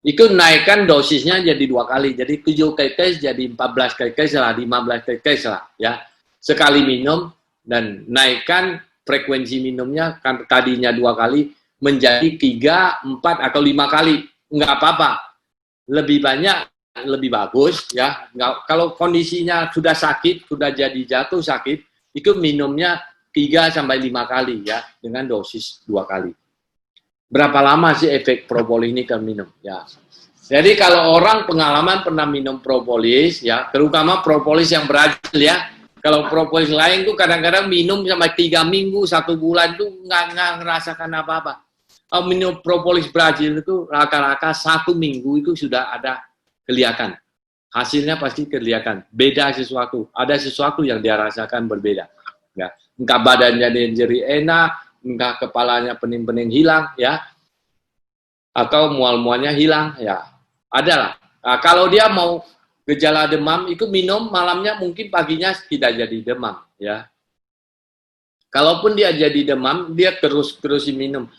Itu naikkan dosisnya jadi 2 kali, jadi 7 tetes jadi 14 tetes lah, 15 tetes lah ya. Sekali minum dan naikkan frekuensi minumnya kan tadinya 2 kali menjadi 3, 4 atau 5 kali. Enggak apa-apa. Lebih banyak lebih bagus ya. Enggak, kalau kondisinya sudah sakit, sudah jadi jatuh sakit, itu minumnya 3 sampai 5 kali ya dengan dosis 2 kali. Berapa lama sih efek propolis ini kalau minum? Ya. Jadi kalau orang pengalaman pernah minum propolis ya, terutama propolis yang berhasil ya. Kalau propolis lain tuh kadang-kadang minum sampai 3 minggu, 1 bulan tuh nggak ngerasakan apa-apa. Kalau minum propolis berhasil itu rata-rata 1 minggu itu sudah ada kelihatan. Hasilnya pasti kelihatan. Beda sesuatu. Ada sesuatu yang dia rasakan berbeda. Ya. Entah badannya jadi enak, entah kepalanya pening-pening hilang, ya. Atau mual-mualnya hilang, ya. Adalah. Nah, kalau dia mau gejala demam, itu minum malamnya mungkin paginya tidak jadi demam, ya. Kalaupun dia jadi demam, dia terus minum.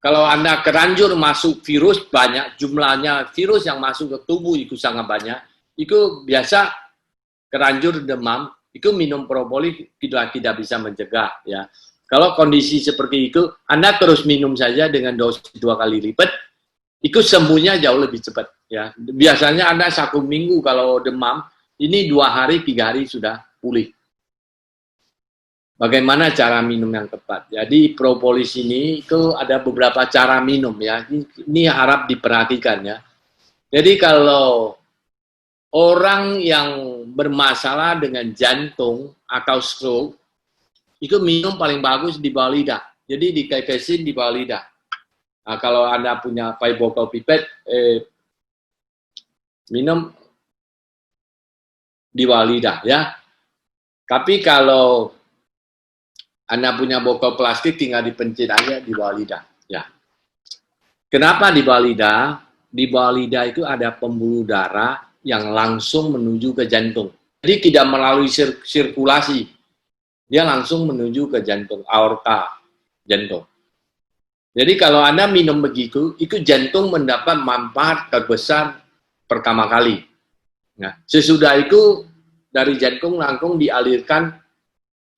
Kalau Anda keranjur masuk virus banyak, jumlahnya virus yang masuk ke tubuh itu sangat banyak, itu biasa keranjur demam, itu minum propolis tidak bisa mencegah. Ya. Kalau kondisi seperti itu, Anda terus minum saja dengan dosis 2 kali lipat, itu sembuhnya jauh lebih cepat. Ya. Biasanya Anda 1 minggu kalau demam, ini 2 hari, 3 hari sudah pulih. Bagaimana cara minum yang tepat? Jadi propolis ini itu ada beberapa cara minum ya. Ini harap diperhatikan ya. Jadi kalau orang yang bermasalah dengan jantung atau stroke itu minum paling bagus di bawah lidah. Jadi dikekesin di bawah lidah. Nah, kalau Anda punya bokal pipet, minum di bawah lidah ya. Tapi kalau Anda punya botol plastik tinggal dipencet aja di bawah lidah. Ya. Kenapa di bawah lidah? Di bawah lidah itu ada pembuluh darah yang langsung menuju ke jantung. Jadi tidak melalui sirkulasi. Dia langsung menuju ke jantung, aorta jantung. Jadi kalau Anda minum begitu, itu jantung mendapat manfaat terbesar pertama kali. Nah, sesudah itu dari jantung langsung dialirkan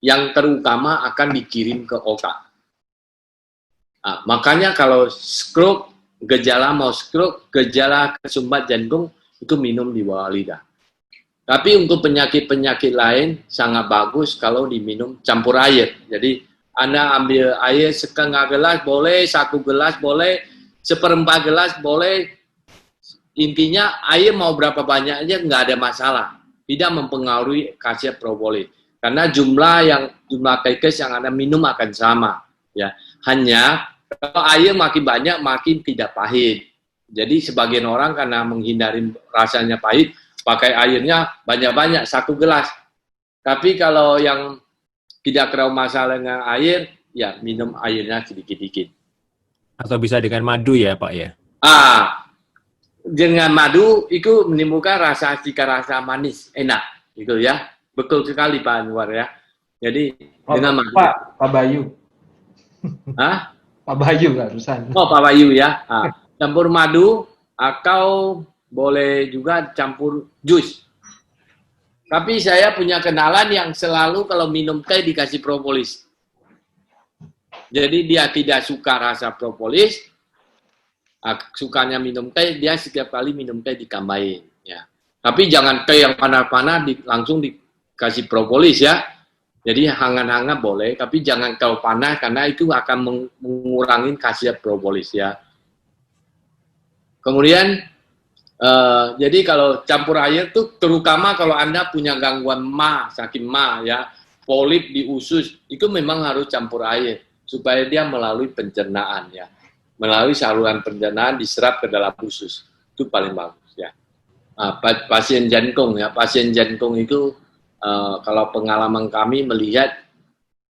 yang terutama akan dikirim ke otak. Nah, makanya kalau stroke, gejala mau stroke, gejala kesumbat jantung, itu minum di bawah lidah. Tapi untuk penyakit-penyakit lain sangat bagus kalau diminum campur air. Jadi Anda ambil air setengah gelas boleh, 1 gelas boleh, 1/4 gelas boleh. Intinya air mau berapa banyak aja nggak ada masalah. Tidak mempengaruhi khasiat propolis. Karena jumlah tetes yang Anda minum akan sama. Ya, hanya kalau air makin banyak makin tidak pahit. Jadi sebagian orang karena menghindari rasanya pahit, pakai airnya banyak-banyak 1 gelas. Tapi kalau yang tidak terlalu masalah dengan air, ya minum airnya sedikit-sedikit. Atau bisa dengan madu ya Pak ya? Dengan madu itu menimbulkan cita rasa manis, enak, gitu ya. Betul sekali Pak Anwar ya. Jadi dengan madu. Pak Bayu. Hah? Pak Bayu barusan. Oh, Pak Bayu ya. Campur madu atau boleh juga campur jus. Tapi saya punya kenalan yang selalu kalau minum teh dikasih propolis. Jadi dia tidak suka rasa propolis, sukanya minum teh, dia setiap kali minum teh ditambahin. Ya. Tapi jangan teh yang panas-panas langsung dikasih propolis ya. Jadi hangat-hangat boleh, tapi jangan terlalu panas karena itu akan mengurangi khasiat propolis ya. Kemudian jadi kalau campur air tuh terutama kalau Anda punya gangguan sakit ya, polip di usus, itu memang harus campur air supaya dia melalui pencernaan ya. Melalui saluran pencernaan diserap ke dalam usus. Itu paling bagus ya. Pasien jantung ya, pasien jantung itu kalau pengalaman kami melihat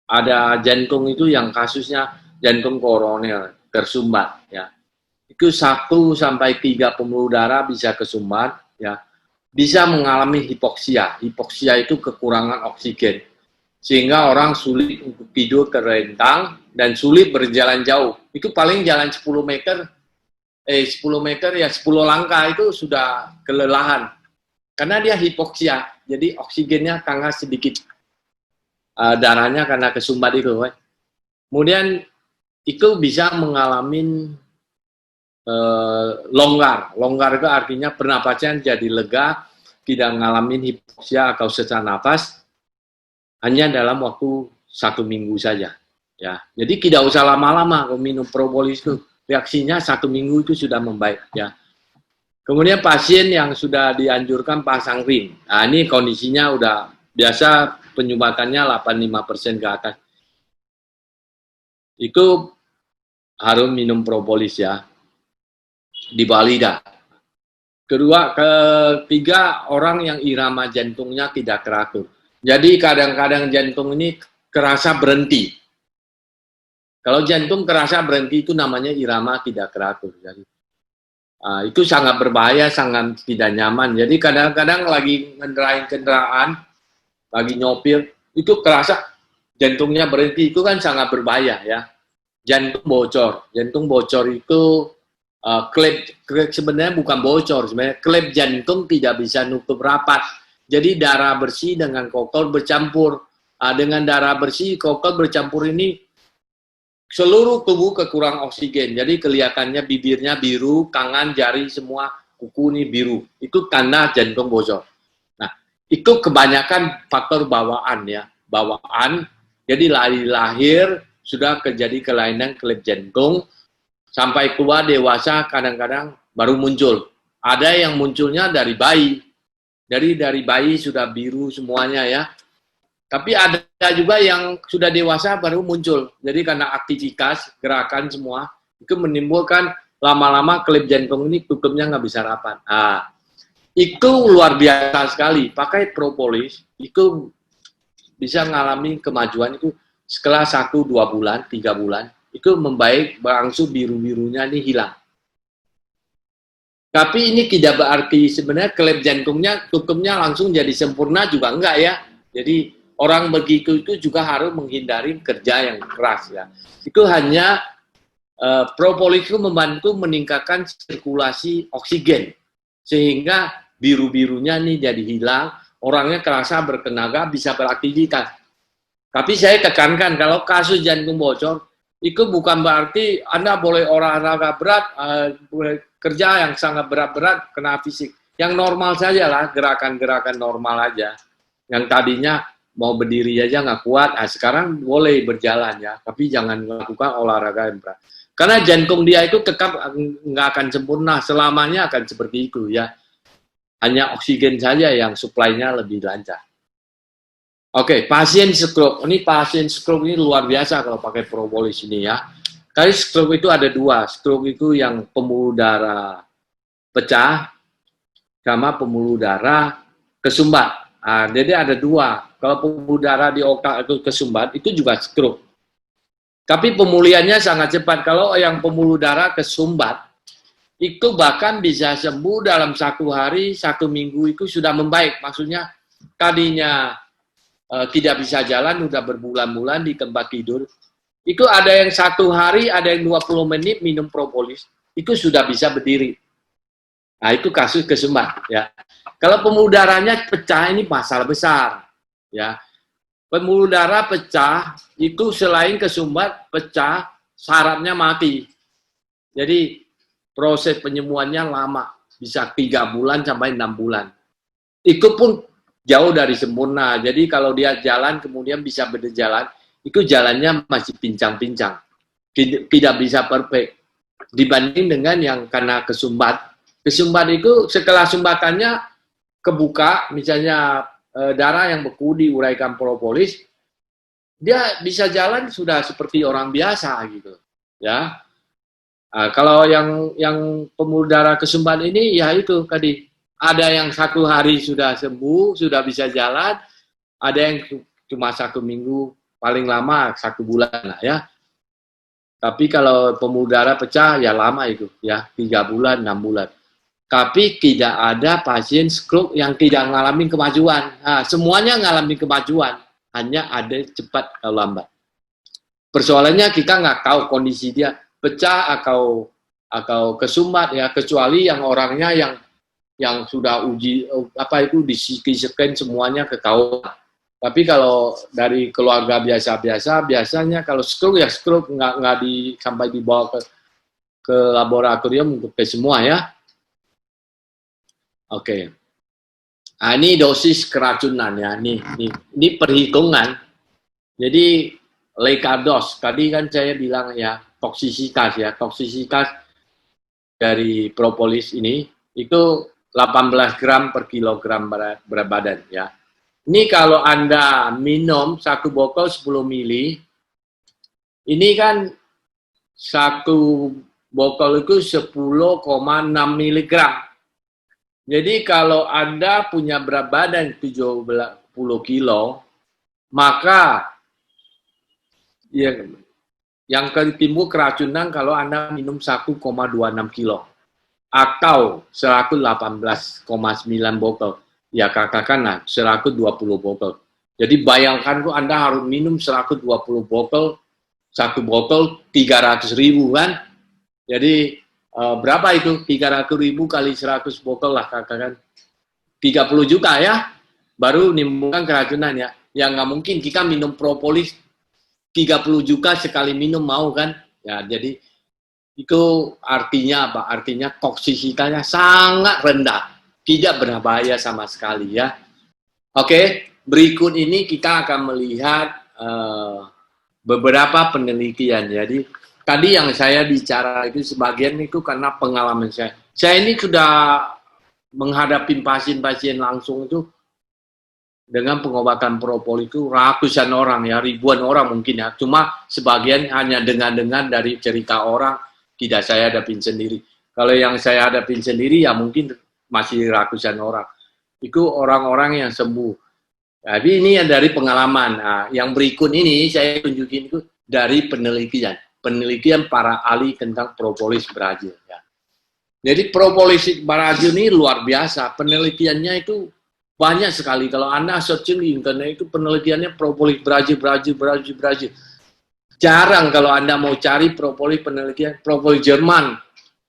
ada jantung itu yang kasusnya jantung koroner tersumbat ya. Itu 1 sampai 3 pembuluh darah bisa kesumbat ya, bisa mengalami hipoksia. Hipoksia itu kekurangan oksigen sehingga orang sulit untuk tidur terlentang dan sulit berjalan jauh. Itu paling jalan 10 meter ya 10 langkah itu sudah kelelahan karena dia hipoksia. Jadi oksigennya sangat sedikit, darahnya karena kesumbat itu. Kemudian itu bisa mengalami longgar itu artinya pernapasan jadi lega, tidak mengalami hipoksia atau sesak nafas hanya dalam waktu 1 minggu saja ya. Jadi tidak usah lama-lama kalau minum propolis itu, reaksinya 1 minggu itu sudah membaik ya. Kemudian pasien yang sudah dianjurkan pasang ring, nah ini kondisinya udah biasa penyumbatannya 85% ke atas, itu harus minum propolis ya di bawah lidah. Ketiga, orang yang irama jantungnya tidak teratur. Jadi kadang-kadang jantung ini kerasa berhenti. Kalau jantung kerasa berhenti itu namanya irama tidak teratur. Jadi, itu sangat berbahaya, sangat tidak nyaman. Jadi kadang-kadang lagi ngendarain kendaraan, lagi nyopir, itu kerasa jantungnya berhenti, itu kan sangat berbahaya ya. Jantung bocor itu klep sebenarnya bukan bocor, sebenarnya klep jantung tidak bisa nutup rapat. Jadi darah bersih dengan alkohol bercampur. Dengan darah bersih, alkohol bercampur ini seluruh tubuh kekurangan oksigen. Jadi kelihatannya bibirnya biru, tangan, jari semua kuku ini biru. Itu tanda jantung bocor. Nah, itu kebanyakan faktor bawaan ya, bawaan. Jadi lahir sudah terjadi kelainan klep jantung. Sampai keluar dewasa kadang-kadang baru muncul. Ada yang munculnya dari bayi. Dari bayi sudah biru semuanya ya. Tapi ada juga yang sudah dewasa baru muncul. Jadi karena aktivitas, gerakan semua, itu menimbulkan lama-lama klep jantung ini tutupnya nggak bisa rapat. Nah, itu luar biasa sekali. Pakai propolis, itu bisa mengalami kemajuan itu setelah 1-2 bulan, 3 bulan. Itu membaik, berangsur biru-birunya ini hilang. Tapi ini tidak berarti sebenarnya klep jantungnya tutupnya langsung jadi sempurna juga enggak ya. Jadi orang begitu itu juga harus menghindari kerja yang keras ya. Itu hanya propolis itu membantu meningkatkan sirkulasi oksigen sehingga biru-birunya nih jadi hilang, orangnya kerasa bertenaga, bisa beraktivitas. Tapi saya tekankan kalau kasus jantung bocor itu bukan berarti Anda boleh olahraga berat, boleh kerja yang sangat berat-berat kena fisik. Yang normal saja lah, gerakan-gerakan normal aja. Yang tadinya mau berdiri aja nggak kuat, sekarang boleh berjalan ya, tapi jangan melakukan olahraga yang berat. Karena jantung dia itu tetap nggak akan sempurna, selamanya akan seperti itu ya. Hanya oksigen saja yang suplainya lebih lancar. Oke, pasien stroke. Ini pasien stroke ini luar biasa kalau pakai propolis ini ya. Kali stroke itu ada dua. Stroke itu yang pembuluh darah pecah sama pembuluh darah kesumbat. Jadi ada dua. Kalau pembuluh darah di otak itu kesumbat, itu juga stroke. Tapi pemulihannya sangat cepat. Kalau yang pembuluh darah kesumbat, itu bahkan bisa sembuh dalam 1 hari, 1 minggu itu sudah membaik. Maksudnya tadinya tidak bisa jalan, udah berbulan-bulan di tempat tidur. Itu ada yang 1 hari, ada yang 20 menit minum propolis, itu sudah bisa berdiri. Nah, itu kasus kesumbat ya. Kalau pembuluh darahnya pecah, ini masalah besar ya. Pembuluh darah pecah itu selain kesumbat pecah, sarafnya mati. Jadi proses penyembuhannya lama, bisa 3 bulan sampai 6 bulan. Itu pun jauh dari sempurna. Jadi kalau dia jalan kemudian bisa berjalan, itu jalannya masih pincang-pincang, tidak bisa perfect. Dibanding dengan yang karena kesumbat. Kesumbat itu setelah sumbatannya kebuka, misalnya darah yang beku diuraikan propolis, dia bisa jalan sudah seperti orang biasa gitu, ya. Kalau yang pembuluh darah kesumbat ini, ya itu tadi ada yang 1 hari sudah sembuh, sudah bisa jalan, ada yang cuma 1 minggu, paling lama 1 bulan lah ya. Tapi kalau pembuluh darah pecah ya lama itu, ya 3 bulan, 6 bulan. Tapi tidak ada pasien stroke yang tidak mengalami kemajuan. Semuanya mengalami kemajuan, hanya ada cepat atau lambat. Persoalannya kita nggak tahu kondisi dia pecah atau kesumbat ya, kecuali yang orangnya yang sudah uji di CT scan semuanya ketahuan. Tapi kalau dari keluarga biasa-biasa, biasanya kalau stroke ya stroke nggak sampai dibawa ke laboratorium untuk tes semua ya. Oke. Nah, ini dosis keracunan ya. Ini perhitungan. Jadi lekados, tadi kan saya bilang ya, toksisitas dari propolis ini itu 18 gram per kilogram berat badan ya. Ini kalau Anda minum 1 botol 10 mili, ini kan 1 botol itu 10,6 miligram. Jadi kalau Anda punya berat badan 70 kilo, maka yang timbul keracunan kalau Anda minum 1,26 kilo atau 118,9 botol. Ya katakanlah 120 botol. Jadi bayangkan tuh Anda harus minum 120 botol, 1 botol 300.000 kan. Jadi berapa itu? 300.000 kali 100 botol lah katakan. 30 juta ya. Baru menimbulkan keracunan ya. Ya nggak mungkin kita minum propolis 30 juta sekali minum mau kan. Ya jadi itu artinya apa? Artinya toksisitasnya sangat rendah. Tidak berbahaya sama sekali ya. Oke, berikut ini kita akan melihat beberapa penelitian. Jadi tadi yang saya bicara itu sebagian itu karena pengalaman saya. Saya ini sudah menghadapi pasien-pasien langsung itu dengan pengobatan propolis itu ratusan orang ya, ribuan orang mungkin ya. Cuma sebagian hanya dengar-dengar dari cerita orang, tidak saya hadapin sendiri. Kalau yang saya hadapin sendiri ya mungkin masih ratusan orang. Itu orang-orang yang sembuh. Jadi ini yang dari pengalaman. Nah, yang berikut ini saya tunjukin itu dari penelitian. Penelitian para ahli tentang propolis Brazil. Ya. Jadi propolis Brazil ini luar biasa. Penelitiannya itu banyak sekali. Kalau Anda searching di internet itu penelitiannya propolis Brazil. Jarang kalau Anda mau cari propolis penelitian, propolis Jerman,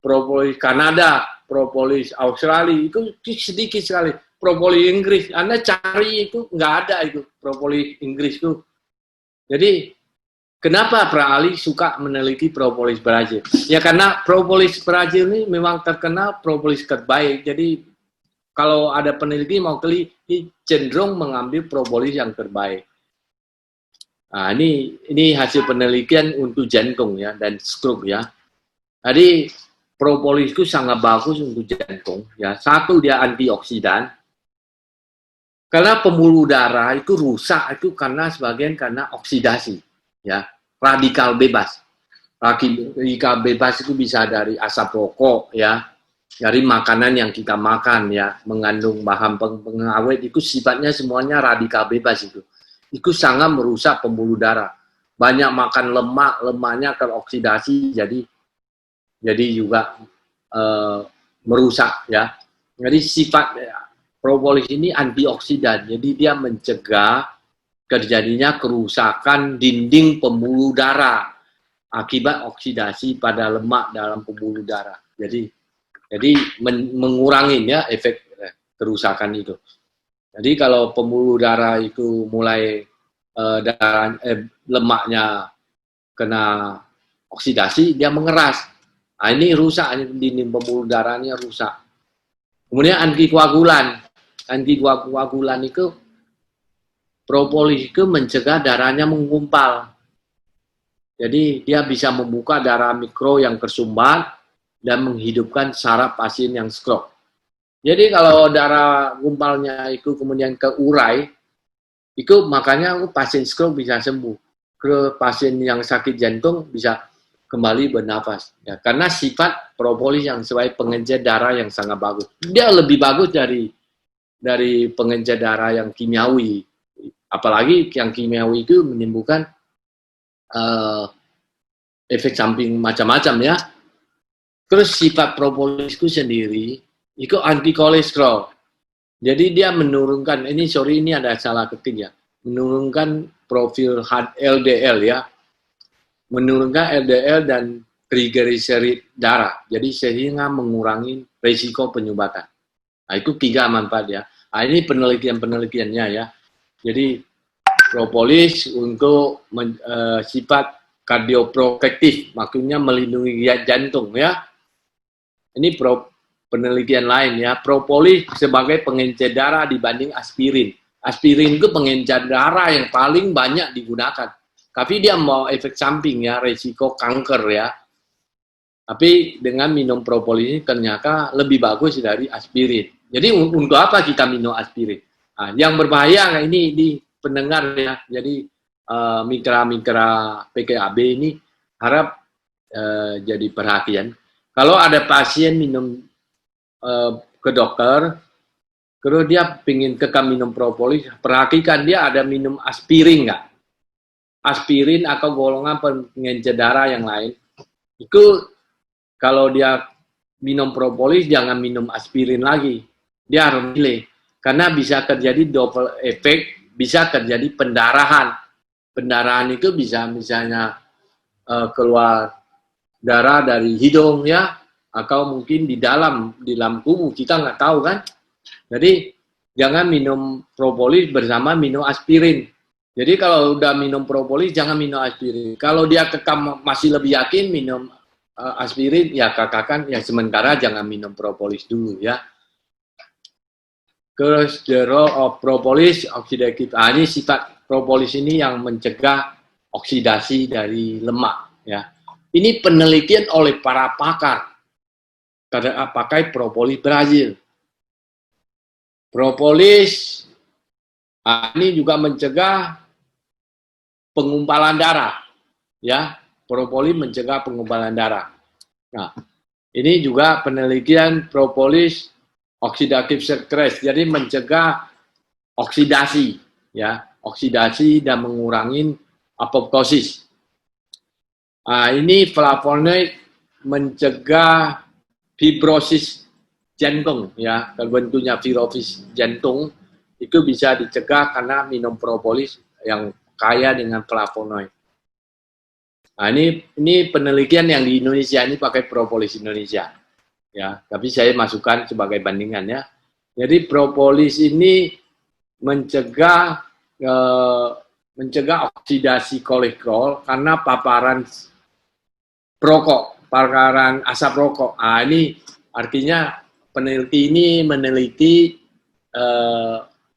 propolis Kanada, propolis Australia, itu sedikit sekali. Propolis Inggris, Anda cari itu nggak ada itu, propolis Inggris itu. Jadi, kenapa Pra Ali suka meneliti propolis Brazil? Ya karena propolis Brazil ini memang terkenal propolis terbaik, jadi kalau ada peneliti mau teliti, cenderung mengambil propolis yang terbaik. Nah, ini hasil penelitian untuk jantung ya dan stroke ya. Jadi propolis itu sangat bagus untuk jantung ya. Satu, dia antioksidan. Karena pembuluh darah itu rusak itu karena sebagian karena oksidasi ya. Radikal bebas. Radikal bebas itu bisa dari asap rokok ya, dari makanan yang kita makan ya, mengandung bahan pengawet itu sifatnya semuanya radikal bebas itu sangat merusak pembuluh darah. Banyak makan lemak, lemaknya teroksidasi, jadi juga merusak ya. Jadi sifat propolis ini antioksidan, jadi dia mencegah terjadinya kerusakan dinding pembuluh darah akibat oksidasi pada lemak dalam pembuluh darah. Jadi mengurangi ya efek kerusakan itu. Jadi kalau pembuluh darah itu mulai lemaknya kena oksidasi, dia mengeras. Nah, ini rusak, dinding pembuluh darahnya rusak. Kemudian antikoagulan. Antikoagulan itu, propolis itu mencegah darahnya menggumpal. Jadi dia bisa membuka darah mikro yang tersumbat dan menghidupkan saraf pasien yang stroke. Jadi kalau darah gumpalnya itu kemudian keurai, itu makanya pasien stroke bisa sembuh. Ke pasien yang sakit jantung bisa kembali bernafas. Ya, karena sifat propolis yang sebagai pengencer darah yang sangat bagus. Dia lebih bagus dari pengencer darah yang kimiawi. Apalagi yang kimiawi itu menimbulkan efek samping macam-macam ya. Terus sifat propolis itu sendiri itu anti kolesterol. Jadi dia menurunkan, ini ada salah ketik ya, menurunkan profil LDL ya, menurunkan LDL dan trigliserid darah. Jadi sehingga mengurangi risiko penyumbatan. Nah, itu 3 manfaat ya. Nah, ini penelitiannya ya. Jadi propolis untuk sifat kardioprotektif, maksudnya melindungi jantung ya. Ini penelitian lain ya, propolis sebagai pengencer darah dibanding aspirin. Aspirin itu pengencer darah yang paling banyak digunakan. Tapi dia mau efek samping ya, resiko kanker ya. Tapi dengan minum propolis ini ternyata lebih bagus dari aspirin. Jadi untuk apa kita minum aspirin? Nah, yang berbahaya ini di pendengar ya. Jadi mitra-mitra PKAB ini harap jadi perhatian. Kalau ada pasien minum ke dokter, terus dia ingin kekal minum propolis, perhatikan dia ada minum aspirin nggak? Aspirin atau golongan pengencer darah yang lain. Itu kalau dia minum propolis, jangan minum aspirin lagi. Dia harus milih. Karena bisa terjadi double efek, bisa terjadi pendarahan. Pendarahan itu bisa misalnya keluar darah dari hidung ya, atau mungkin di dalam tubuh, kita nggak tahu kan. Jadi jangan minum propolis bersama minum aspirin. Jadi kalau udah minum propolis jangan minum aspirin. Kalau dia masih lebih yakin minum aspirin, ya katakan ya sementara jangan minum propolis dulu ya. Terus the role of propolis oxidative. Ini sifat propolis ini yang mencegah oksidasi dari lemak ya. Ini penelitian oleh para pakar. Pakai propolis Brazil. Propolis ini juga mencegah pengumpalan darah, ya. Propolis mencegah pengumpalan darah. Nah, ini juga penelitian propolis oxidative stress, jadi mencegah oksidasi, ya, oksidasi dan mengurangi apoptosis. Nah, ini flavonoid mencegah fibrosis jantung ya, terbentuknya fibrosis jantung itu bisa dicegah karena minum propolis yang kaya dengan flavonoid. Nah, ini penelitian yang di Indonesia ini pakai propolis Indonesia. Ya, tapi saya masukkan sebagai bandingan ya. Jadi propolis ini mencegah oksidasi kolesterol karena paparan perokok, paparan asap rokok. Nah, ini artinya peneliti ini meneliti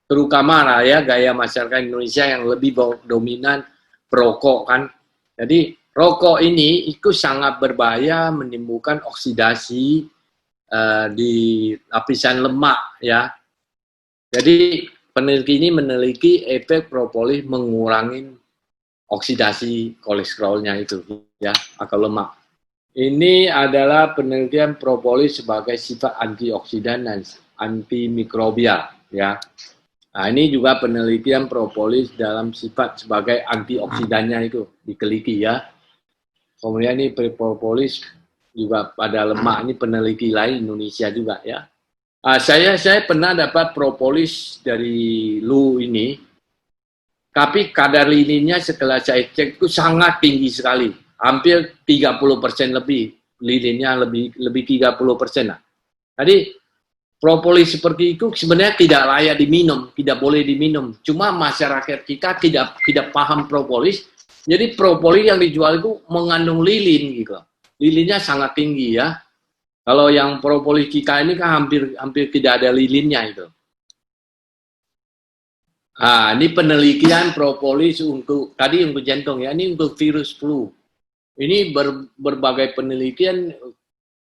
terutama ya gaya masyarakat Indonesia yang lebih dominan perokok kan. Jadi rokok ini itu sangat berbahaya, menimbulkan oksidasi di lapisan lemak ya. Jadi peneliti ini meneliti efek propolis mengurangi oksidasi kolesterolnya itu ya atau lemak. Ini adalah penelitian propolis sebagai sifat antioksidan dan antimikrobial ya. Nah, ini juga penelitian propolis dalam sifat sebagai antioksidannya itu diteliti ya. Kemudian ini propolis juga pada lemak, ini peneliti lain Indonesia juga ya. Saya pernah dapat propolis dari Lu ini, tapi kadar lininnya setelah saya cek itu sangat tinggi sekali, hampir 30% lebih, lininnya lebih 30% lah. Jadi propolis seperti itu sebenarnya tidak layak diminum, tidak boleh diminum. Cuma masyarakat kita tidak paham propolis, jadi propolis yang dijual itu mengandung lilin gitu. Lilinnya sangat tinggi ya. Kalau yang propolis kita ini kan hampir tidak ada lilinnya itu. Nah, ini penelitian propolis untuk jantung ya, ini untuk virus flu. Ini berbagai penelitian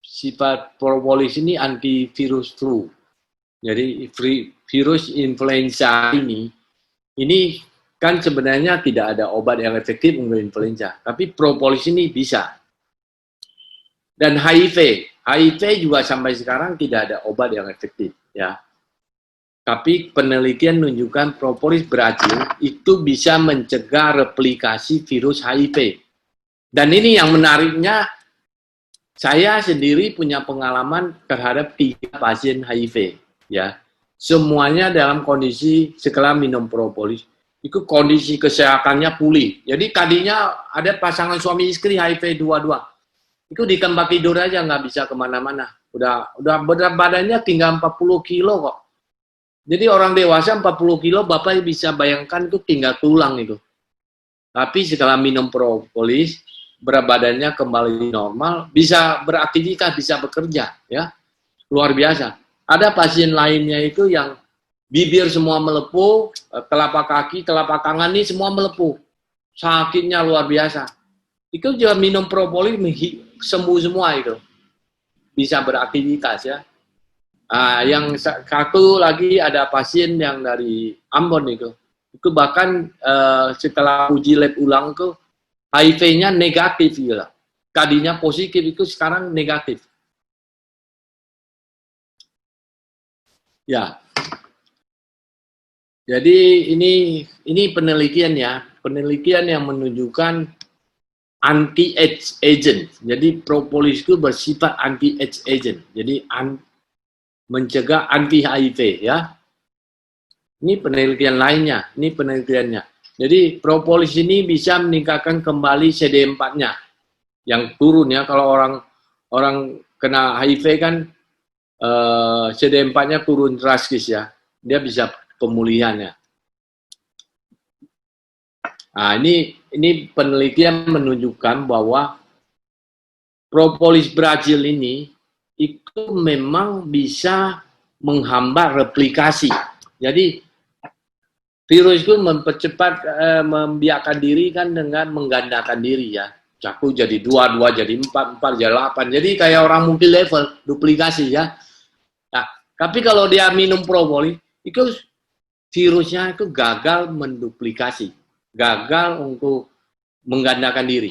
sifat propolis ini antivirus flu. Jadi virus influenza ini kan sebenarnya tidak ada obat yang efektif untuk influenza, tapi propolis ini bisa. Dan HIV juga sampai sekarang tidak ada obat yang efektif ya. Tapi penelitian menunjukkan propolis Brazil itu bisa mencegah replikasi virus HIV. Dan ini yang menariknya, saya sendiri punya pengalaman terhadap 3 pasien HIV ya. Semuanya dalam kondisi setelah minum propolis itu kondisi kesehatannya pulih. Jadi tadinya ada pasangan suami istri HIV dua-dua. Itu di tempat tidur aja nggak bisa kemana-mana. Udah berat badannya tinggal 40 kilo kok. Jadi orang dewasa 40 kilo, Bapak bisa bayangkan itu tinggal tulang itu. Tapi setelah minum propolis, berat badannya kembali normal, bisa beraktivitas, bisa bekerja, ya. Luar biasa. Ada pasien lainnya itu yang bibir semua melepuh, telapak kaki, telapak tangan ini semua melepuh. Sakitnya luar biasa. Itu juga minum propolis sembuh semua itu. Bisa beraktivitas ya. Yang satu lagi ada pasien yang dari Ambon itu bahkan setelah uji lab ulang itu HIV-nya negatif gitu. Tadinya positif itu sekarang negatif. Ya. Jadi ini penelitian ya, penelitian yang menunjukkan anti-AIDS agent. Jadi propolis itu bersifat anti-AIDS agent. Jadi mencegah anti-HIV ya. Ini penelitian lainnya, ini penelitiannya. Jadi propolis ini bisa meningkatkan kembali CD4-nya yang turun ya. Kalau orang kena HIV kan CD4-nya turun drastis ya. Dia bisa pemulihannya. Nah, ini penelitian menunjukkan bahwa propolis Brazil ini itu memang bisa menghambat replikasi. Jadi virus itu mempercepat, membiarkan diri kan dengan menggandakan diri ya. Satu jadi 2, 2 jadi 4, 4 jadi 8. Jadi kayak orang multi level, duplikasi ya. Nah, tapi kalau dia minum propolis, itu virusnya itu gagal menduplikasi. Gagal untuk menggandakan diri.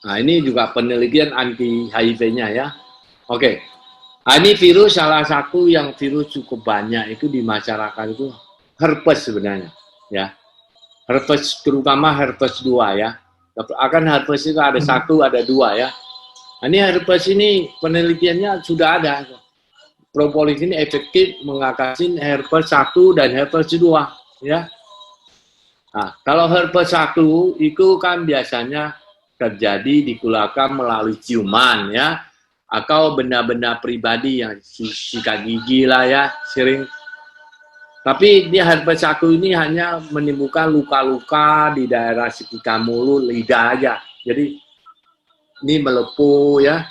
Nah, ini juga penelitian anti-HIV-nya ya. Oke. Nah, ini virus salah satu yang virus cukup banyak itu di masyarakat itu herpes sebenarnya. Ya. Herpes terutama herpes 2 ya. Akan herpes itu ada 1, ada 2 ya. Nah, ini herpes ini penelitiannya sudah ada. Propolis ini efektif mengatasi herpes 1 dan herpes 2 ya. Nah, kalau herpes akut itu kan biasanya terjadi ditularkan melalui ciuman ya, atau benda-benda pribadi yang sikat gigi lah ya, sering. Tapi dia herpes akut ini hanya menimbulkan luka-luka di daerah sekitar mulut, lidah aja. Jadi ini melepuh ya.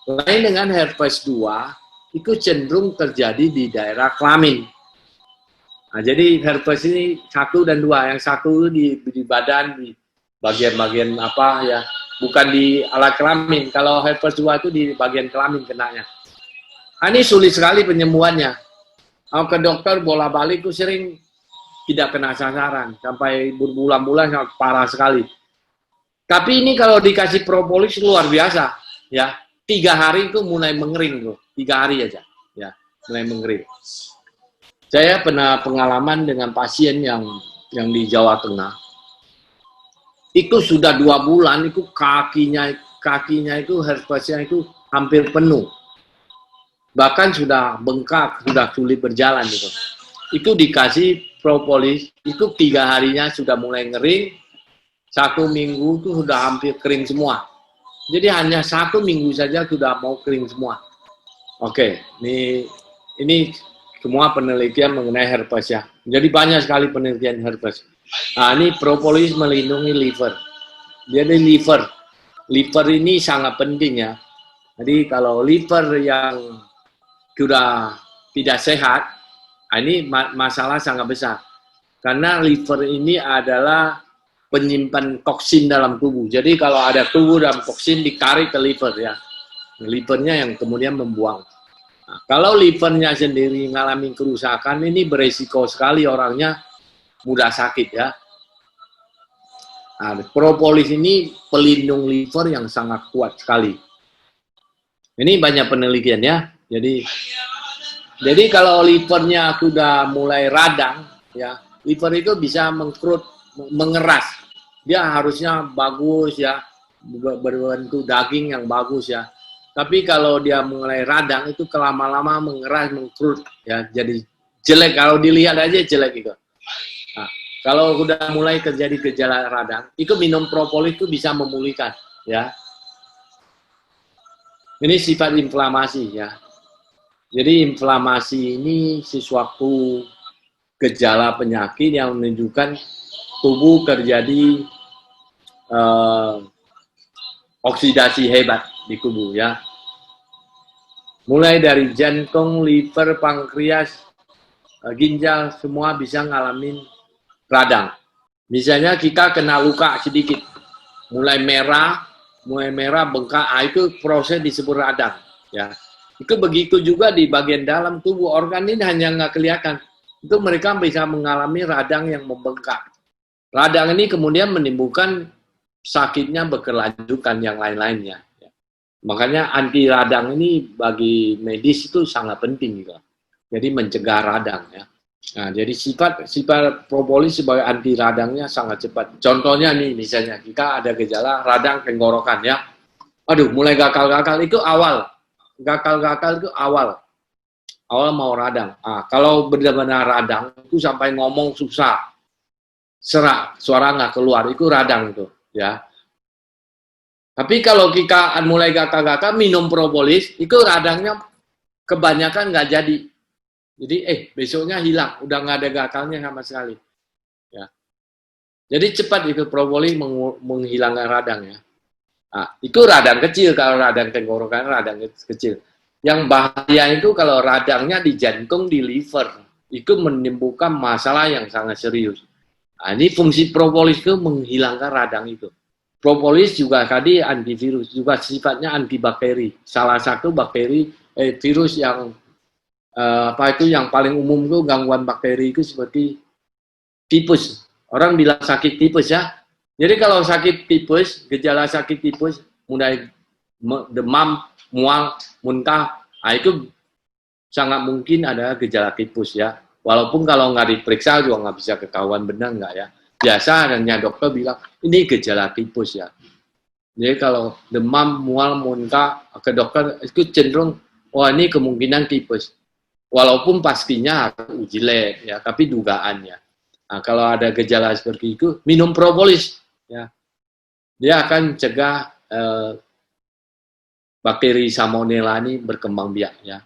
Lain dengan herpes 2, itu cenderung terjadi di daerah kelamin. Nah, jadi herpes ini 1 dan 2. Yang 1 di badan, di bagian-bagian apa ya, bukan di alat kelamin. Kalau herpes 2 itu di bagian kelamin kenanya. Nah, ini sulit sekali penyembuhannya. Kalau ke dokter bola-balik itu sering tidak kena sasaran. Sampai berbulan-bulan sangat parah sekali. Tapi ini kalau dikasih propolis luar biasa. Ya, 3 hari itu mulai mengering tuh. 3 hari aja. Ya, mulai mengering. Saya pernah pengalaman dengan pasien yang di Jawa Tengah. Itu sudah 2 bulan, itu kakinya itu herpesnya itu hampir penuh. Bahkan sudah bengkak, sudah sulit berjalan gitu. Itu dikasih propolis, itu 3 harinya sudah mulai ngering, 1 minggu itu sudah hampir kering semua. Jadi hanya 1 minggu saja sudah mau kering semua. Oke, ini semua penelitian mengenai herpes ya. Jadi banyak sekali penelitian herpes. Nah, ini propolis melindungi liver. Jadi liver ini sangat penting ya. Jadi kalau liver yang sudah tidak sehat, ini masalah sangat besar. Karena liver ini adalah penyimpan toksin dalam tubuh. Jadi kalau ada tubuh dalam toksin ditarik ke liver ya. Livernya yang kemudian membuang. Nah, kalau livernya sendiri mengalami kerusakan, ini beresiko sekali orangnya mudah sakit ya. Nah, propolis ini pelindung liver yang sangat kuat sekali. Ini banyak penelitian ya. Jadi kalau livernya sudah mulai radang, ya, liver itu bisa mengeras. Dia harusnya bagus ya, berbentuk daging yang bagus ya. Tapi kalau dia mulai radang itu kelama-lama mengeras, mengkerut ya, jadi jelek. Kalau dilihat aja jelek itu. Nah, kalau udah mulai terjadi gejala radang, itu minum propolis itu bisa memulihkan ya. Ini sifat inflamasi ya. Jadi inflamasi ini sesuatu gejala penyakit yang menunjukkan tubuh terjadi oksidasi hebat di tubuh ya. Mulai dari jantung, liver, pankreas, ginjal, semua bisa ngalamin radang. Misalnya kita kena luka sedikit, mulai merah, bengkak, itu proses disebut radang. Ya, itu begitu juga di bagian dalam tubuh, organ ini hanya nggak kelihatan. Itu mereka bisa mengalami radang yang membengkak. Radang ini kemudian menimbulkan sakitnya berkelanjutan yang lain-lainnya. Makanya anti radang ini bagi medis itu sangat penting juga. Jadi mencegah radang ya. Nah, jadi sifat propolis sebagai anti radangnya sangat cepat. Contohnya nih misalnya kita ada gejala radang tenggorokan ya. Aduh, mulai gatal-gatal itu awal. Gatal-gatal itu awal mau radang. Nah, kalau benar-benar radang itu sampai ngomong susah, serak, suara nggak keluar, itu radang itu ya. Tapi kalau kita mulai gatal-gatal minum propolis, itu radangnya kebanyakan nggak jadi. Jadi besoknya hilang, udah nggak ada gatalnya sama sekali. Ya. Jadi cepat itu propolis menghilangkan radang ya. Nah, itu radang kecil, kalau radang tenggorokan radang kecil. Yang bahaya itu kalau radangnya di jantung, di liver, itu menimbulkan masalah yang sangat serius. Nah, ini fungsi propolis itu menghilangkan radang itu. Propolis juga tadi antivirus, juga sifatnya antibakteri. Salah satu bakteri, virus yang yang paling umum itu gangguan bakteri itu seperti tipes. Orang bilang sakit tipes ya. Jadi kalau sakit tipes, gejala sakit tipes, mulai demam, mual, muntah, itu sangat mungkin ada gejala tipes ya. Walaupun kalau nggak diperiksa juga nggak bisa ketahuan benar nggak ya. Biasa hanya dokter bilang, ini gejala tipes ya. Jadi kalau demam, mual, muntah, ke dokter itu cenderung, wah ini kemungkinan tipes. Walaupun pastinya harus uji lab ya, tapi dugaannya. Nah, kalau ada gejala seperti itu, minum propolis, ya. Dia akan cegah bakteri Salmonella ini berkembang biak, ya.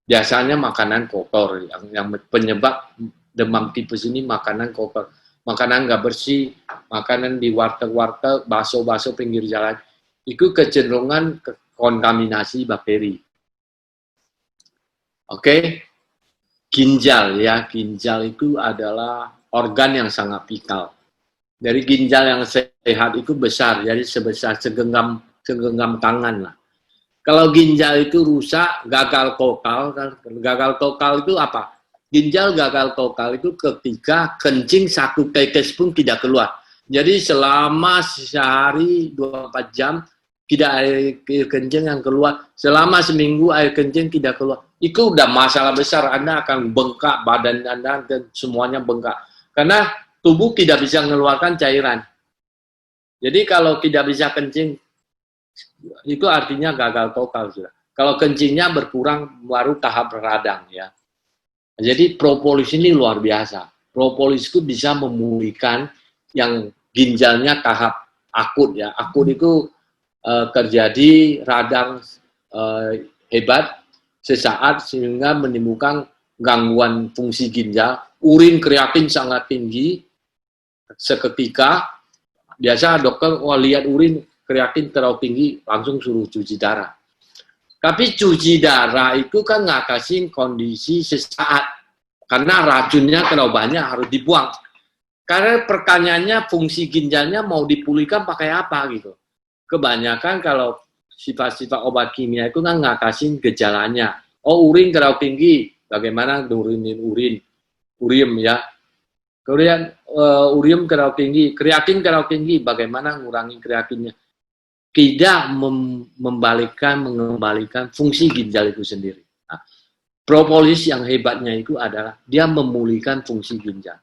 Biasanya makanan kotor, yang penyebab demam tipes ini makanan kotor, makanan nggak bersih, makanan di warteg-warteg, bakso-bakso pinggir jalan, itu kecenderungan kontaminasi bakteri. Oke, ginjal ya, ginjal itu adalah organ yang sangat vital. Dari ginjal yang sehat itu besar, jadi sebesar segenggam tangan lah. Kalau ginjal itu rusak, gagal tokal, itu apa? Ginjal gagal tokal itu ketika kencing 1 tetes pun tidak keluar. Jadi selama sehari 24 jam tidak air kencing yang keluar, selama seminggu air kencing tidak keluar, itu udah masalah besar. Anda akan bengkak, badan Anda dan semuanya bengkak. Karena tubuh tidak bisa mengeluarkan cairan. Jadi kalau tidak bisa kencing, itu artinya gagal tokal sudah. Kalau kencingnya berkurang baru tahap radang ya. Jadi propolis ini luar biasa. Propolis itu bisa memulihkan yang ginjalnya tahap akut ya. Akut itu terjadi radang hebat sesaat sehingga menimbulkan gangguan fungsi ginjal, urin kreatin sangat tinggi seketika. Biasa dokter lihat urin kreatin terlalu tinggi langsung suruh cuci darah. Tapi cuci darah itu kan ngatasin kondisi sesaat karena racunnya terlalu banyak harus dibuang. Karena pertanyaannya fungsi ginjalnya mau dipulihkan pakai apa gitu. Kebanyakan kalau sifat-sifat obat kimia itu kan ngatasin gejalanya. Oh, urin terlalu tinggi, bagaimana nurunin urin ya. Kemudian urium terlalu tinggi, kreatin terlalu tinggi, bagaimana ngurangi kreatinnya. Tidak mengembalikan fungsi ginjal itu sendiri. Nah, propolis yang hebatnya itu adalah dia memulihkan fungsi ginjal.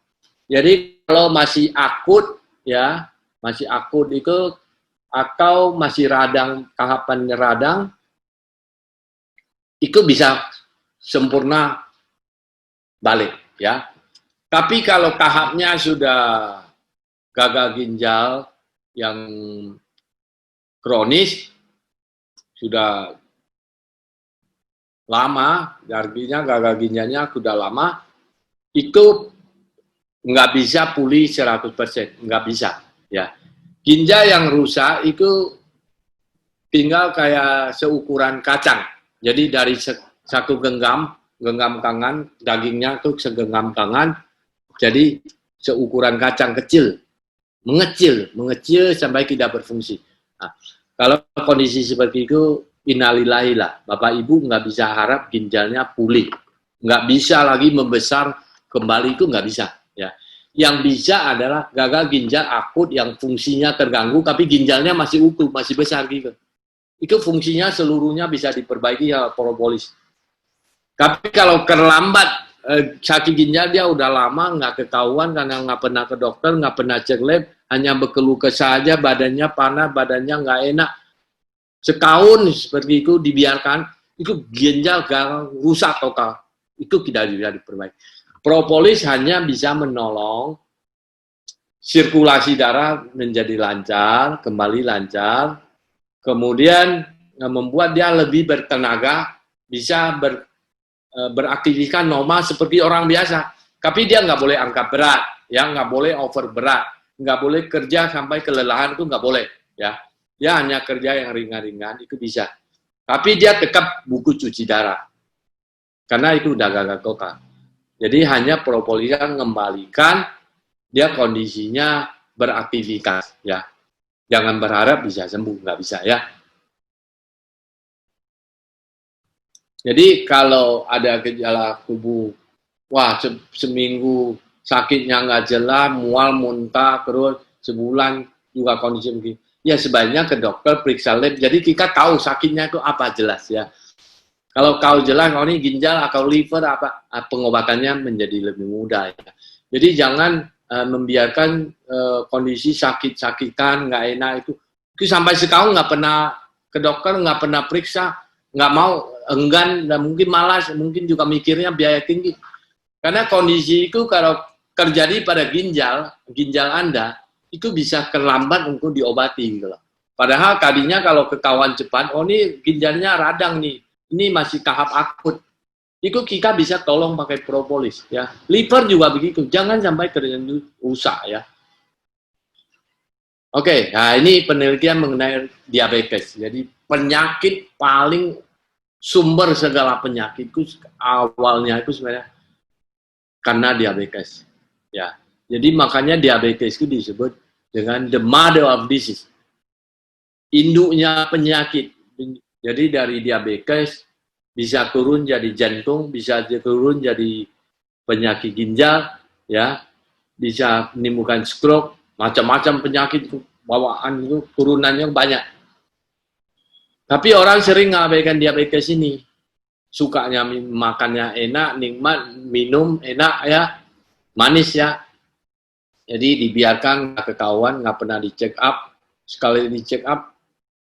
Jadi kalau masih akut ya, masih akut itu atau masih radang, tahapan radang, itu bisa sempurna balik ya. Tapi kalau tahapnya sudah gagal ginjal yang kronis, sudah lama, artinya gagal ginjalnya sudah lama, itu nggak bisa pulih 100%, nggak bisa ya. Ginjal yang rusak itu tinggal kayak seukuran kacang. Jadi dari satu genggam tangan, dagingnya tuh segenggam tangan, jadi seukuran kacang kecil, mengecil sampai tidak berfungsi. Nah, kalau kondisi seperti itu, innalillahi lah, Bapak Ibu nggak bisa harap ginjalnya pulih, nggak bisa lagi membesar kembali, itu nggak bisa. Ya. Yang bisa adalah gagal ginjal akut yang fungsinya terganggu, tapi ginjalnya masih utuh, masih besar gitu. Itu fungsinya seluruhnya bisa diperbaiki ya propolis. Tapi kalau terlambat sakit ginjal dia udah lama nggak ketahuan karena nggak pernah ke dokter, nggak pernah cek lab, hanya berkeluh kesah aja, badannya panas, badannya nggak enak. Setahun seperti itu dibiarkan, itu ginjal rusak total. Itu tidak bisa diperbaiki. Propolis hanya bisa menolong sirkulasi darah menjadi lancar, kembali lancar, kemudian membuat dia lebih bertenaga, bisa beraktivitas normal seperti orang biasa. Tapi dia nggak boleh angkat berat, ya nggak boleh over berat, nggak boleh kerja sampai kelelahan, itu nggak boleh, ya. Dia hanya kerja yang ringan-ringan itu bisa. Tapi dia tetap buku cuci darah, karena itu udah gagal total. Jadi hanya propolis yang mengembalikan dia kondisinya beraktivitas, ya. Jangan berharap bisa sembuh, nggak bisa ya. Jadi kalau ada gejala tubuh, wah seminggu sakitnya nggak jelas, mual, muntah, terus sebulan juga kondisi begini. Ya sebaiknya ke dokter periksa lab. Jadi kita tahu sakitnya itu apa jelas ya. Kalau kau jelas, kalau ini ginjal atau liver apa, pengobatannya menjadi lebih mudah. Ya. Jadi jangan membiarkan kondisi sakit-sakitan, nggak enak itu sampai sekarang nggak pernah ke dokter, nggak pernah periksa, nggak mau, enggan, dan mungkin malas, mungkin juga mikirnya biaya tinggi. Karena kondisi itu kalau terjadi pada ginjal Anda, itu bisa terlambat untuk diobati gitu loh. Padahal tadinya kalau ketahuan cepat, oh ini ginjalnya radang nih, ini masih tahap akut. Itu kita bisa tolong pakai propolis ya. Liver juga begitu, jangan sampai terjadi rusak ya. Oke, nah ini penelitian mengenai diabetes. Jadi penyakit paling sumber segala penyakit itu awalnya itu sebenarnya karena diabetes. Ya, jadi makanya diabetes itu disebut dengan the mother of disease, induknya penyakit. Jadi dari diabetes bisa turun jadi jantung, bisa turun jadi penyakit ginjal, ya, bisa menimbulkan stroke, macam-macam penyakit bawaan itu turunannya banyak. Tapi orang sering mengabaikan diabetes ini, sukanya makannya enak, nikmat, minum enak ya, manis ya. Jadi dibiarkan nggak ketahuan, nggak pernah dicek up. Sekali dicek up,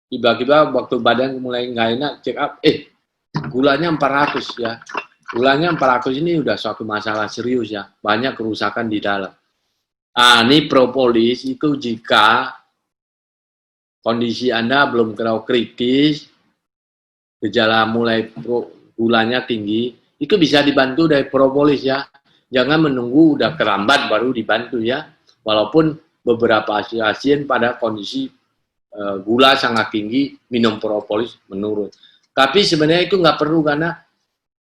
tiba-tiba waktu badan mulai nggak enak, check up, gulanya 400 ya. Gulanya 400 ini udah suatu masalah serius ya, banyak kerusakan di dalam. Ini propolis itu jika kondisi Anda belum terlalu kritis, gejala mulai gulanya tinggi, itu bisa dibantu dari propolis ya. Jangan menunggu udah terlambat baru dibantu ya. Walaupun beberapa pasien pada kondisi gula sangat tinggi, minum propolis menurun. Tapi sebenarnya itu nggak perlu karena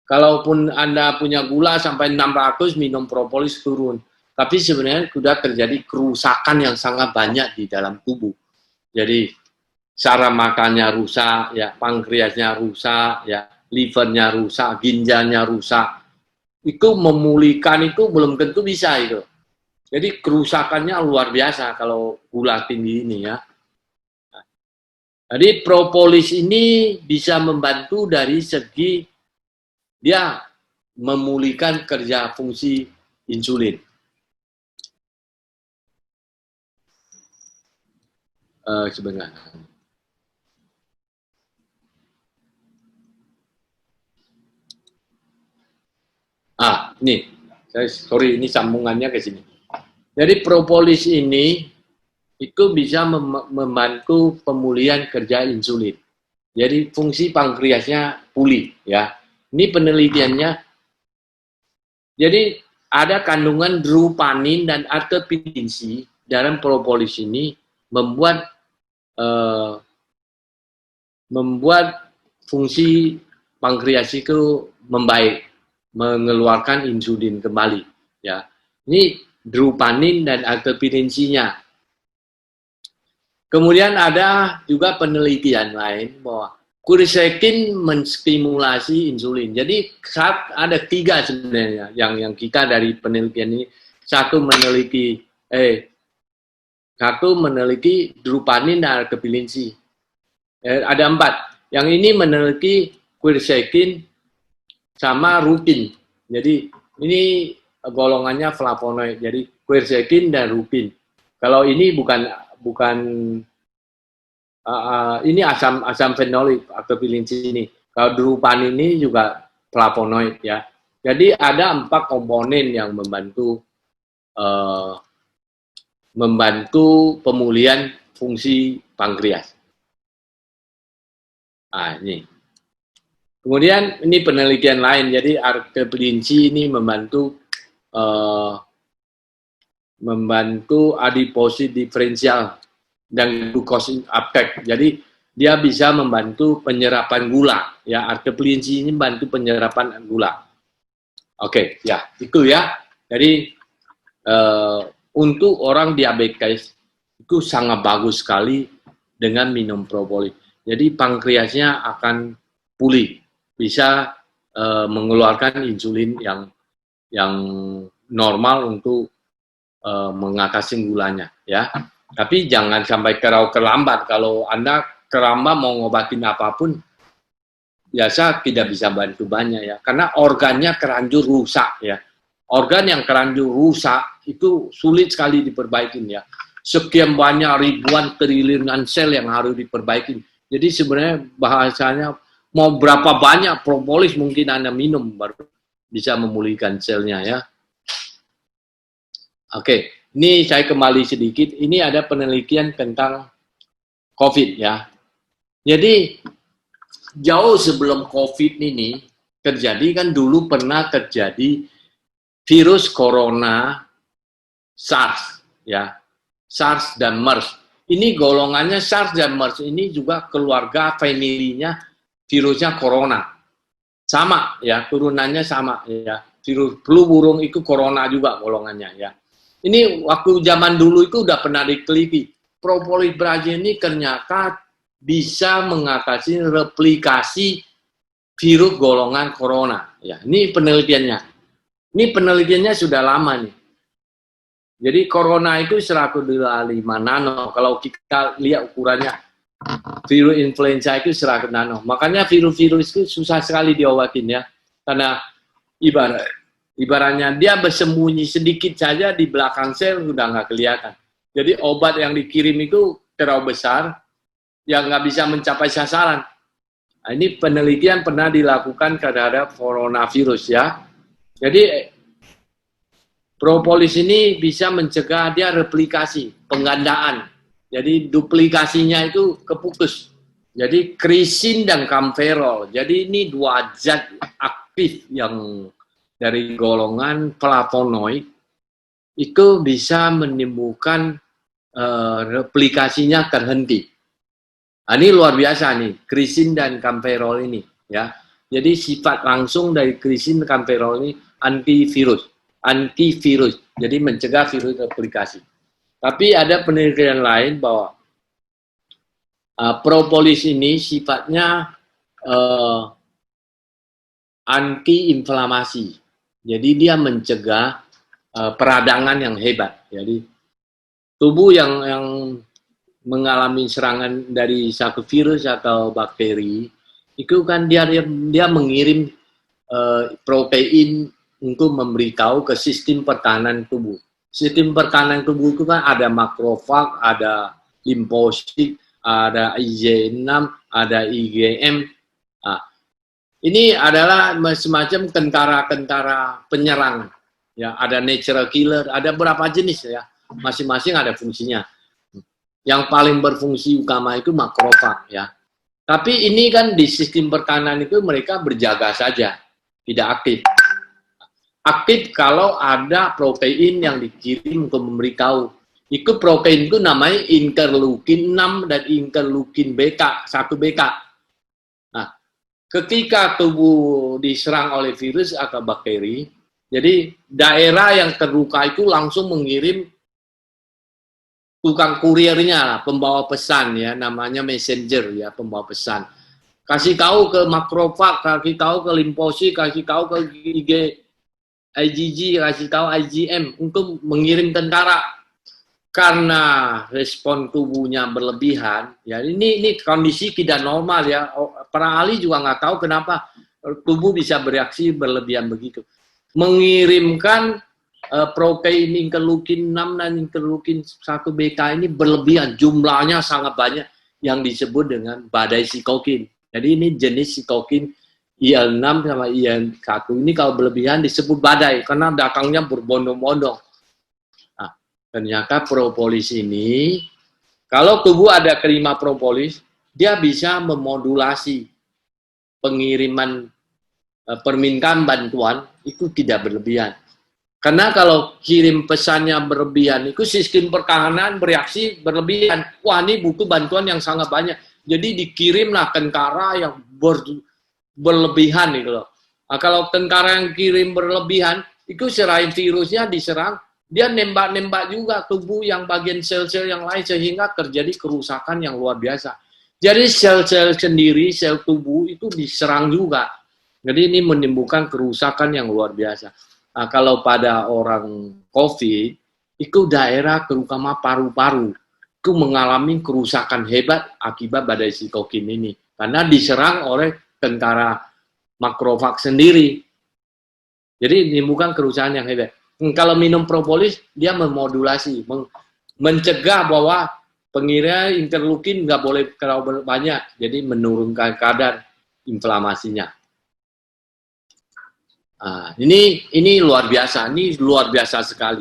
kalaupun Anda punya gula sampai 600, minum propolis turun. Tapi sebenarnya sudah terjadi kerusakan yang sangat banyak di dalam tubuh. Jadi cara makannya rusak, ya, pankreasnya rusak, ya, livernya rusak, ginjalnya rusak. Itu memulihkan itu belum tentu bisa itu. Jadi kerusakannya luar biasa kalau gula tinggi ini ya. Jadi propolis ini bisa membantu dari segi dia memulihkan kerja fungsi insulin. Sebenarnya. Sorry, ini sambungannya ke sini. Jadi propolis ini itu bisa membantu pemulihan kerja insulin. Jadi fungsi pankreasnya pulih ya. Ini penelitiannya. Jadi ada kandungan drupanin dan artepirinsi dalam propolis ini membuat fungsi pankreas itu membaik, mengeluarkan insulin kembali. Ya, ini drupanin dan artepirinsinya. Kemudian ada juga penelitian lain bahwa quercetin menstimulasi insulin. Jadi ada 3 sebenarnya yang kita dari penelitian ini. Satu meneliti drupanin dan artepirinsi. Ada 4. Yang ini meneliti quercetin sama rutin. Jadi ini golongannya flavonoid. Jadi quercetin dan rutin. Kalau ini bukan ini asam fenolik atau pilinsi ini. Kalau drupanin ini juga flavonoid ya. Jadi ada 4 komponen yang membantu pemulihan fungsi pankreas. Ini. Kemudian ini penelitian lain. Jadi artepirinsi ini membantu adiposit diferensial dan glucose uptake. Jadi dia bisa membantu penyerapan gula. Ya, artepirinsi ini membantu penyerapan gula. Oke, ya itu ya. Jadi untuk orang diabetes itu sangat bagus sekali dengan minum propolis. Jadi pankreasnya akan pulih, bisa mengeluarkan insulin yang normal untuk mengatasi gulanya, ya. Tapi jangan sampai terlambat. Kalau Anda terlambat mau ngobatin apapun, biasa tidak bisa bantu banyak ya, karena organnya terlanjur rusak ya. Organ yang terlanjur rusak itu sulit sekali diperbaikin ya. Sekian banyak ribuan triliunan sel yang harus diperbaikin. Jadi sebenarnya bahasanya mau berapa banyak propolis mungkin Anda minum baru bisa memulihkan selnya ya. Oke, ini saya kembali sedikit. Ini ada penelitian tentang COVID ya. Jadi jauh sebelum COVID ini terjadi, kan dulu pernah terjadi virus corona SARS ya, SARS dan MERS. Ini golongannya SARS dan MERS ini juga keluarga familinya virusnya corona. Sama ya, turunannya sama ya. Virus flu burung itu corona juga golongannya ya. Ini waktu zaman dulu itu udah pernah diteliti. Propolis Brazil ini ternyata bisa mengatasi replikasi virus golongan corona. Ya, ini penelitiannya. Ini penelitiannya sudah lama nih. Jadi corona itu 125 nano. Kalau kita lihat ukurannya, virus influenza itu 100 nano. Makanya virus-virus itu susah sekali diobatin ya. Karena ibaratnya dia bersembunyi sedikit saja di belakang sel sudah nggak kelihatan. Jadi obat yang dikirim itu terlalu besar, yang nggak bisa mencapai sasaran. Nah, ini penelitian pernah dilakukan terhadap coronavirus ya. Jadi propolis ini bisa mencegah dia replikasi, penggandaan. Jadi duplikasinya itu keputus. Jadi krisin dan kamferol. Jadi ini dua zat aktif yang dari golongan flavonoid itu bisa menimbulkan replikasinya terhenti. Nah, ini luar biasa nih, krisin dan kamferol ini ya. Jadi sifat langsung dari krisin dan kamferol ini antivirus, jadi mencegah virus replikasi. Tapi ada penelitian lain bahwa propolis ini sifatnya anti-inflamasi. Jadi dia mencegah peradangan yang hebat. Jadi tubuh yang mengalami serangan dari satu virus atau bakteri, itu kan dia mengirim protein untuk memberitahu ke sistem pertahanan tubuh. Sistem pertahanan tubuh itu kan ada makrofag, ada limfosit, ada IgG6, ada IgM. Nah, ini adalah semacam tentara-tentara penyerang. Ya, ada natural killer, ada berapa jenis ya. Masing-masing ada fungsinya. Yang paling berfungsi utama itu makrofag ya. Tapi ini kan di sistem pertahanan itu mereka berjaga saja, tidak aktif. Aktif kalau ada protein yang dikirim untuk memberitahu. Itu protein itu namanya interleukin 6 dan interleukin beta, 1 beta. Nah, ketika tubuh diserang oleh virus atau bakteri, jadi daerah yang terluka itu langsung mengirim tukang kurirnya, pembawa pesan ya, namanya messenger ya, pembawa pesan. Kasih tahu ke makrofag, kasih tahu ke limfosit, kasih tahu ke IgG, kasih tahu IgM untuk mengirim tentara. Karena respon tubuhnya berlebihan, ya ini kondisi tidak normal ya. Para ahli juga nggak tahu kenapa tubuh bisa bereaksi berlebihan begitu. Mengirimkan protein interleukin 6 dan interleukin 1 beta ini berlebihan, jumlahnya sangat banyak yang disebut dengan badai sitokin. Jadi ini jenis sitokin IL-6 sama IL-1 ini kalau berlebihan disebut badai karena datangnya berbondong-bondong. Nah, ternyata propolis ini kalau tubuh ada terima propolis, dia bisa memodulasi pengiriman permintaan bantuan itu tidak berlebihan. Karena kalau kirim pesannya berlebihan, itu sistem pertahanan bereaksi berlebihan. Wah, ini butuh bantuan yang sangat banyak. Jadi dikirimlah tentara yang berlebihan gitu loh. Nah, kalau tentara yang kirim berlebihan, itu selain virusnya diserang, dia nembak-nembak juga tubuh yang bagian sel-sel yang lain sehingga terjadi kerusakan yang luar biasa. Jadi sel-sel sendiri, sel tubuh itu diserang juga. Jadi ini menimbulkan kerusakan yang luar biasa. Nah, kalau pada orang COVID, itu daerah terutama paru-paru, itu mengalami kerusakan hebat akibat badai sitokin ini. Karena diserang oleh tentara makrofag sendiri. Jadi menimbulkan kerusakan yang hebat. Kalau minum propolis, dia memodulasi, mencegah bahwa pengiriman interleukin nggak boleh terlalu banyak, jadi menurunkan kadar inflamasinya. Nah, ini luar biasa sekali.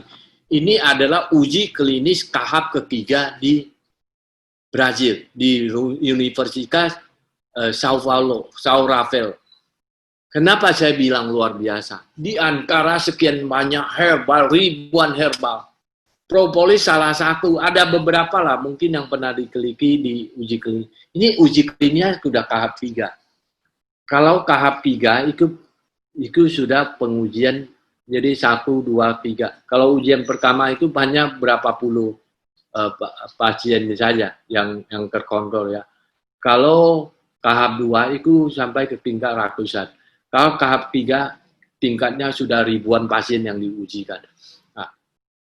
ini adalah uji klinis tahap ketiga di Brazil, di Universitas São Paulo, São Rafael. Kenapa saya bilang luar biasa? Di antara sekian banyak herbal, ribuan herbal, propolis salah satu, ada beberapa lah mungkin yang pernah diteliti di uji klinis. Ini uji klinisnya sudah tahap 3. Kalau tahap 3 itu sudah pengujian, jadi 1, 2, 3. Kalau ujian pertama itu hanya berapa puluh pasien saja yang terkontrol ya. Kalau tahap 2 itu sampai ke tingkat ratusan. Kalau tahap 3 tingkatnya sudah ribuan pasien yang diujikan. Nah,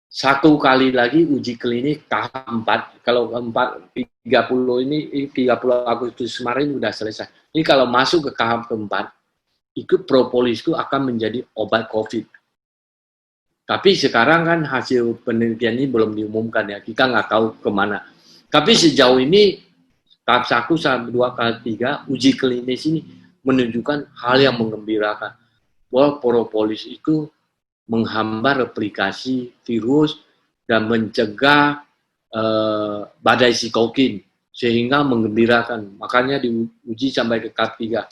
satu kali lagi uji klinik tahap 4. Kalau 30 ini 30 Agustus kemarin sudah selesai. Ini kalau masuk ke tahap keempat, itu propolis itu akan menjadi obat COVID. Tapi sekarang kan hasil penelitian ini belum diumumkan ya, kita nggak tahu kemana. Tapi sejauh ini tahap 1, tahap 2, tahap 3 uji klinis ini menunjukkan hal yang menggembirakan bahwa propolis itu menghambat replikasi virus dan mencegah badai sitokin sehingga menggembirakan. Makanya diuji sampai ke tahap 3.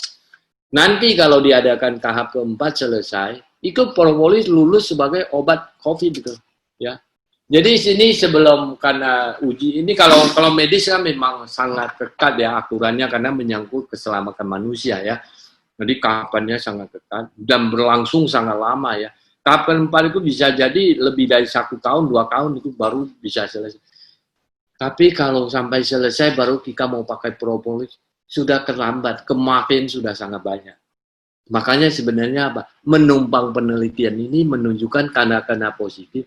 Nanti kalau diadakan tahap keempat selesai, itu propolis lulus sebagai obat COVID gitu, ya. Jadi sini sebelum karena uji ini kalau medis kan memang sangat ketat ya aturannya karena menyangkut keselamatan manusia ya. Jadi kapannya sangat ketat dan berlangsung sangat lama ya. Tahap keempat itu bisa jadi lebih dari 1 tahun, 2 tahun itu baru bisa selesai. Tapi kalau sampai selesai baru kita mau pakai propolis sudah terlambat, kemarin sudah sangat banyak. Makanya sebenarnya apa? Menumpang penelitian ini menunjukkan tanda-tanda positif.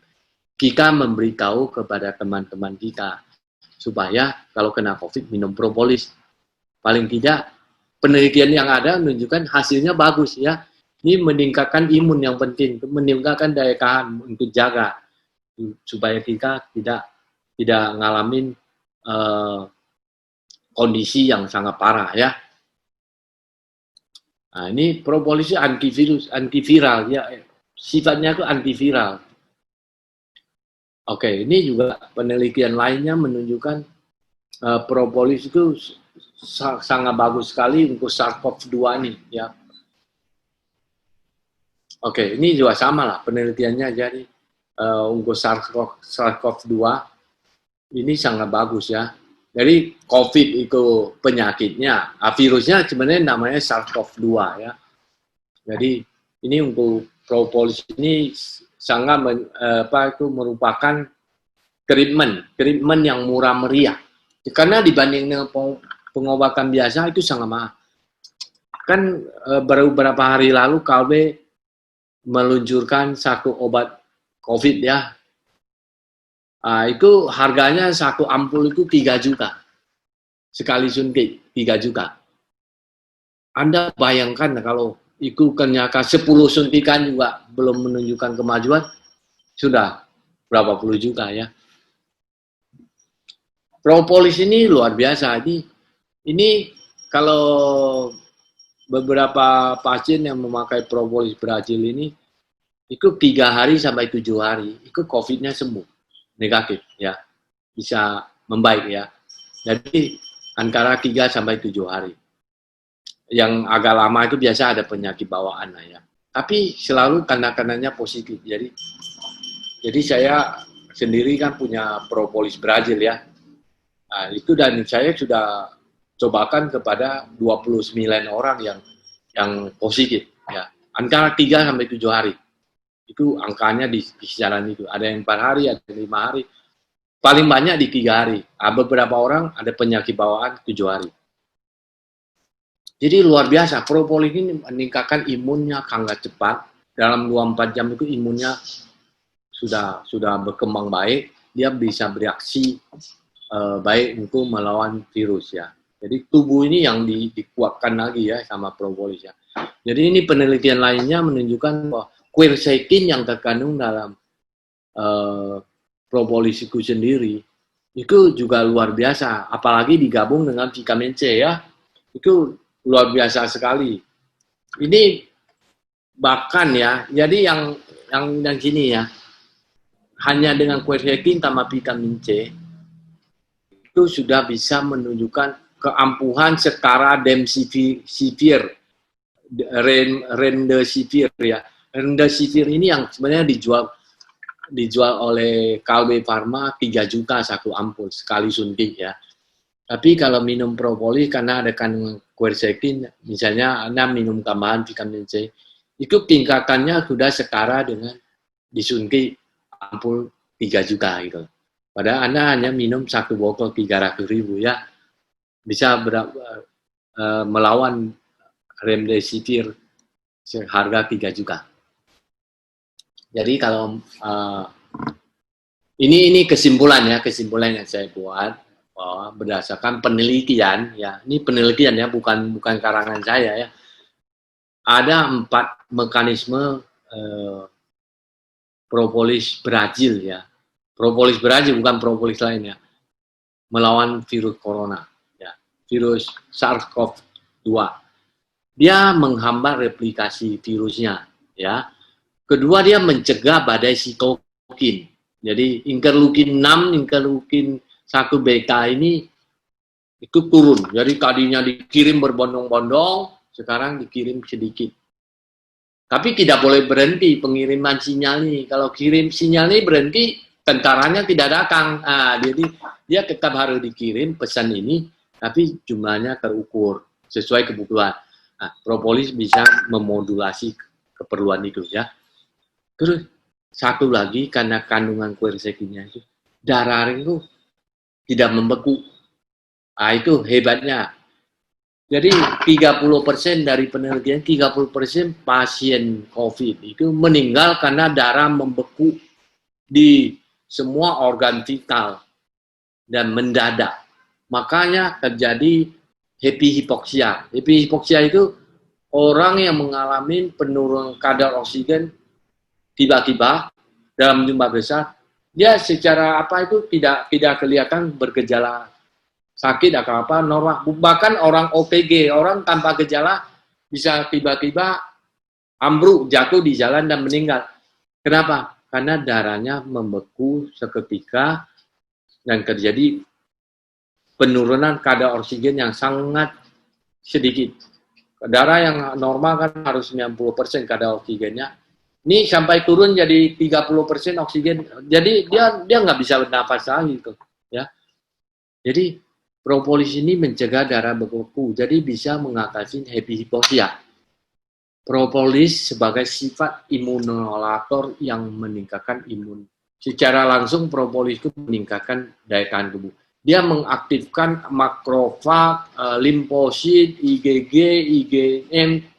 Kita memberitahu kepada teman-teman kita supaya kalau kena COVID minum propolis. Paling tidak penelitian yang ada menunjukkan hasilnya bagus ya. Ini meningkatkan imun yang penting, meningkatkan daya tahan untuk jaga supaya kita tidak ngalamin kondisi yang sangat parah ya. Nah, ini propolis antiviral ya, sifatnya itu antiviral. Oke, ini juga penelitian lainnya menunjukkan propolis itu sangat bagus sekali untuk SARS-CoV-2 nih ya. Oke, ini juga sama lah penelitiannya jadi untuk SARS-CoV-2 ini sangat bagus ya. Jadi COVID itu penyakitnya, virusnya sebenarnya namanya SARS-CoV-2 ya. Jadi ini untuk propolis ini sangat merupakan treatment yang murah meriah. Karena dibanding dengan pengobatan biasa itu sangat mahal. Kan baru beberapa hari lalu KB meluncurkan satu obat COVID ya. Itu harganya satu ampul itu 3 juta. Sekali suntik 3 juta. Anda bayangkan kalau itu ternyata 10 suntikan juga belum menunjukkan kemajuan, sudah berapa puluh juta ya. Propolis ini luar biasa. Ini kalau beberapa pasien yang memakai propolis Brazil ini, itu 3 hari sampai 7 hari, itu COVID-nya sembuh, negatif ya, bisa membaik ya. Jadi antara 3 sampai 7 hari. Yang agak lama itu biasa ada penyakit bawaan lah ya. Tapi selalu tanda-tandanya positif. Jadi saya sendiri kan punya propolis Brazil ya. Nah, itu dan saya sudah cobakan kepada 29 orang yang positif ya. Antara 3 sampai 7 hari. Itu angkanya di kisaran itu. Ada yang 4 hari, ada yang 5 hari. Paling banyak di 3 hari. Beberapa orang ada penyakit bawaan 7 hari. Jadi luar biasa, propolis ini meningkatkan imunnya sangat cepat. Dalam 24 jam itu imunnya sudah berkembang baik, dia bisa bereaksi baik untuk melawan virus ya. Jadi tubuh ini yang dikuatkan lagi ya sama propolis ya. Jadi ini penelitian lainnya menunjukkan bahwa quercetin yang terkandung dalam propolis itu sendiri itu juga luar biasa, apalagi digabung dengan vitamin C ya. Itu luar biasa sekali. Ini bahkan ya, jadi yang gini ya, hanya dengan quercetin tambah vitamin C itu sudah bisa menunjukkan keampuhan setara remdesivir ya. Remdesivir ini yang sebenarnya dijual oleh Kalbe Pharma 3 juta satu ampul sekali suntik ya. Tapi kalau minum propolis karena ada kandungan quercetin, misalnya Anda minum tambahan vitamin C, itu tingkatannya sudah setara dengan disuntik ampul 3 juta gitu. Padahal Anda hanya minum 1 botol 300.000 ya, bisa melawan remdesivir harga 3 juta. Jadi kalau ini kesimpulan yang saya buat bahwa berdasarkan penelitian ya, ini penelitian ya, bukan karangan saya ya. Ada 4 mekanisme propolis Brazil ya. Propolis Brazil bukan propolis lain ya. Melawan virus corona ya. Virus SARS-CoV-2. Dia menghambat replikasi virusnya ya. Kedua, dia mencegah badai sitokin. Jadi interleukin 6, interleukin 1 beta ini itu turun. Jadi tadinya dikirim berbondong-bondong, sekarang dikirim sedikit. Tapi tidak boleh berhenti pengiriman sinyal ini. Kalau kirim sinyal ini berhenti, tentaranya tidak datang. Jadi dia tetap harus dikirim pesan ini, tapi jumlahnya terukur sesuai kebutuhan. Propolis bisa memodulasi keperluan itu ya. Terus satu lagi, karena kandungan quercetinnya itu, darah itu tidak membeku. Itu hebatnya. Jadi 30% dari penelitian, 30% pasien COVID itu meninggal karena darah membeku di semua organ vital dan mendadak. Makanya terjadi happy hypoxia. Happy hypoxia itu orang yang mengalami penurunan kadar oksigen tiba-tiba dalam jumlah besar, dia secara tidak kelihatan bergejala sakit atau apa, normal. Bahkan orang OTG, orang tanpa gejala bisa tiba-tiba ambruk, jatuh di jalan dan meninggal. Kenapa? Karena darahnya membeku seketika dan terjadi penurunan kadar oksigen yang sangat sedikit. Darah yang normal kan harus 90% kadar oksigennya. Ini sampai turun jadi 30% oksigen. Jadi dia nggak bisa bernafas lagi gitu, ya. Jadi propolis ini mencegah darah membeku, jadi bisa mengatasi happy hypoxia. Propolis sebagai sifat imunomodulator yang meningkatkan imun. Secara langsung propolis itu meningkatkan daya tahan tubuh. Dia mengaktifkan makrofag, limfosit, IgG, IgM.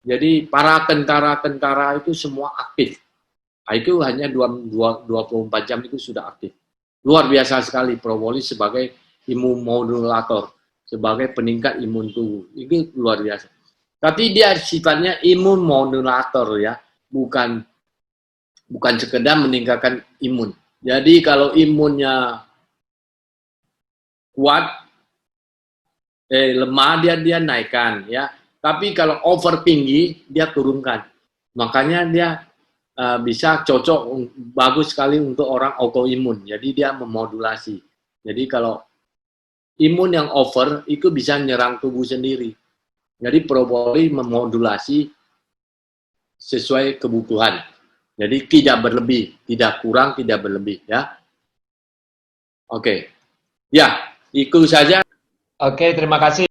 Jadi para tentara-tentara itu semua aktif. Itu hanya 24 jam itu sudah aktif. Luar biasa sekali propolis sebagai imunomodulator, sebagai peningkat imun tubuh. Itu luar biasa. Tapi dia sifatnya imunomodulator ya, bukan sekedar meningkatkan imun. Jadi kalau imunnya kuat, lemah dia naikkan ya. Tapi kalau over tinggi dia turunkan. Makanya dia bisa cocok, bagus sekali untuk orang autoimun. Jadi dia memodulasi. Jadi kalau imun yang over itu bisa menyerang tubuh sendiri. Jadi propolis memodulasi sesuai kebutuhan. Jadi tidak berlebih, tidak kurang, tidak berlebih ya. Oke. Ya, itu saja. Oke, terima kasih.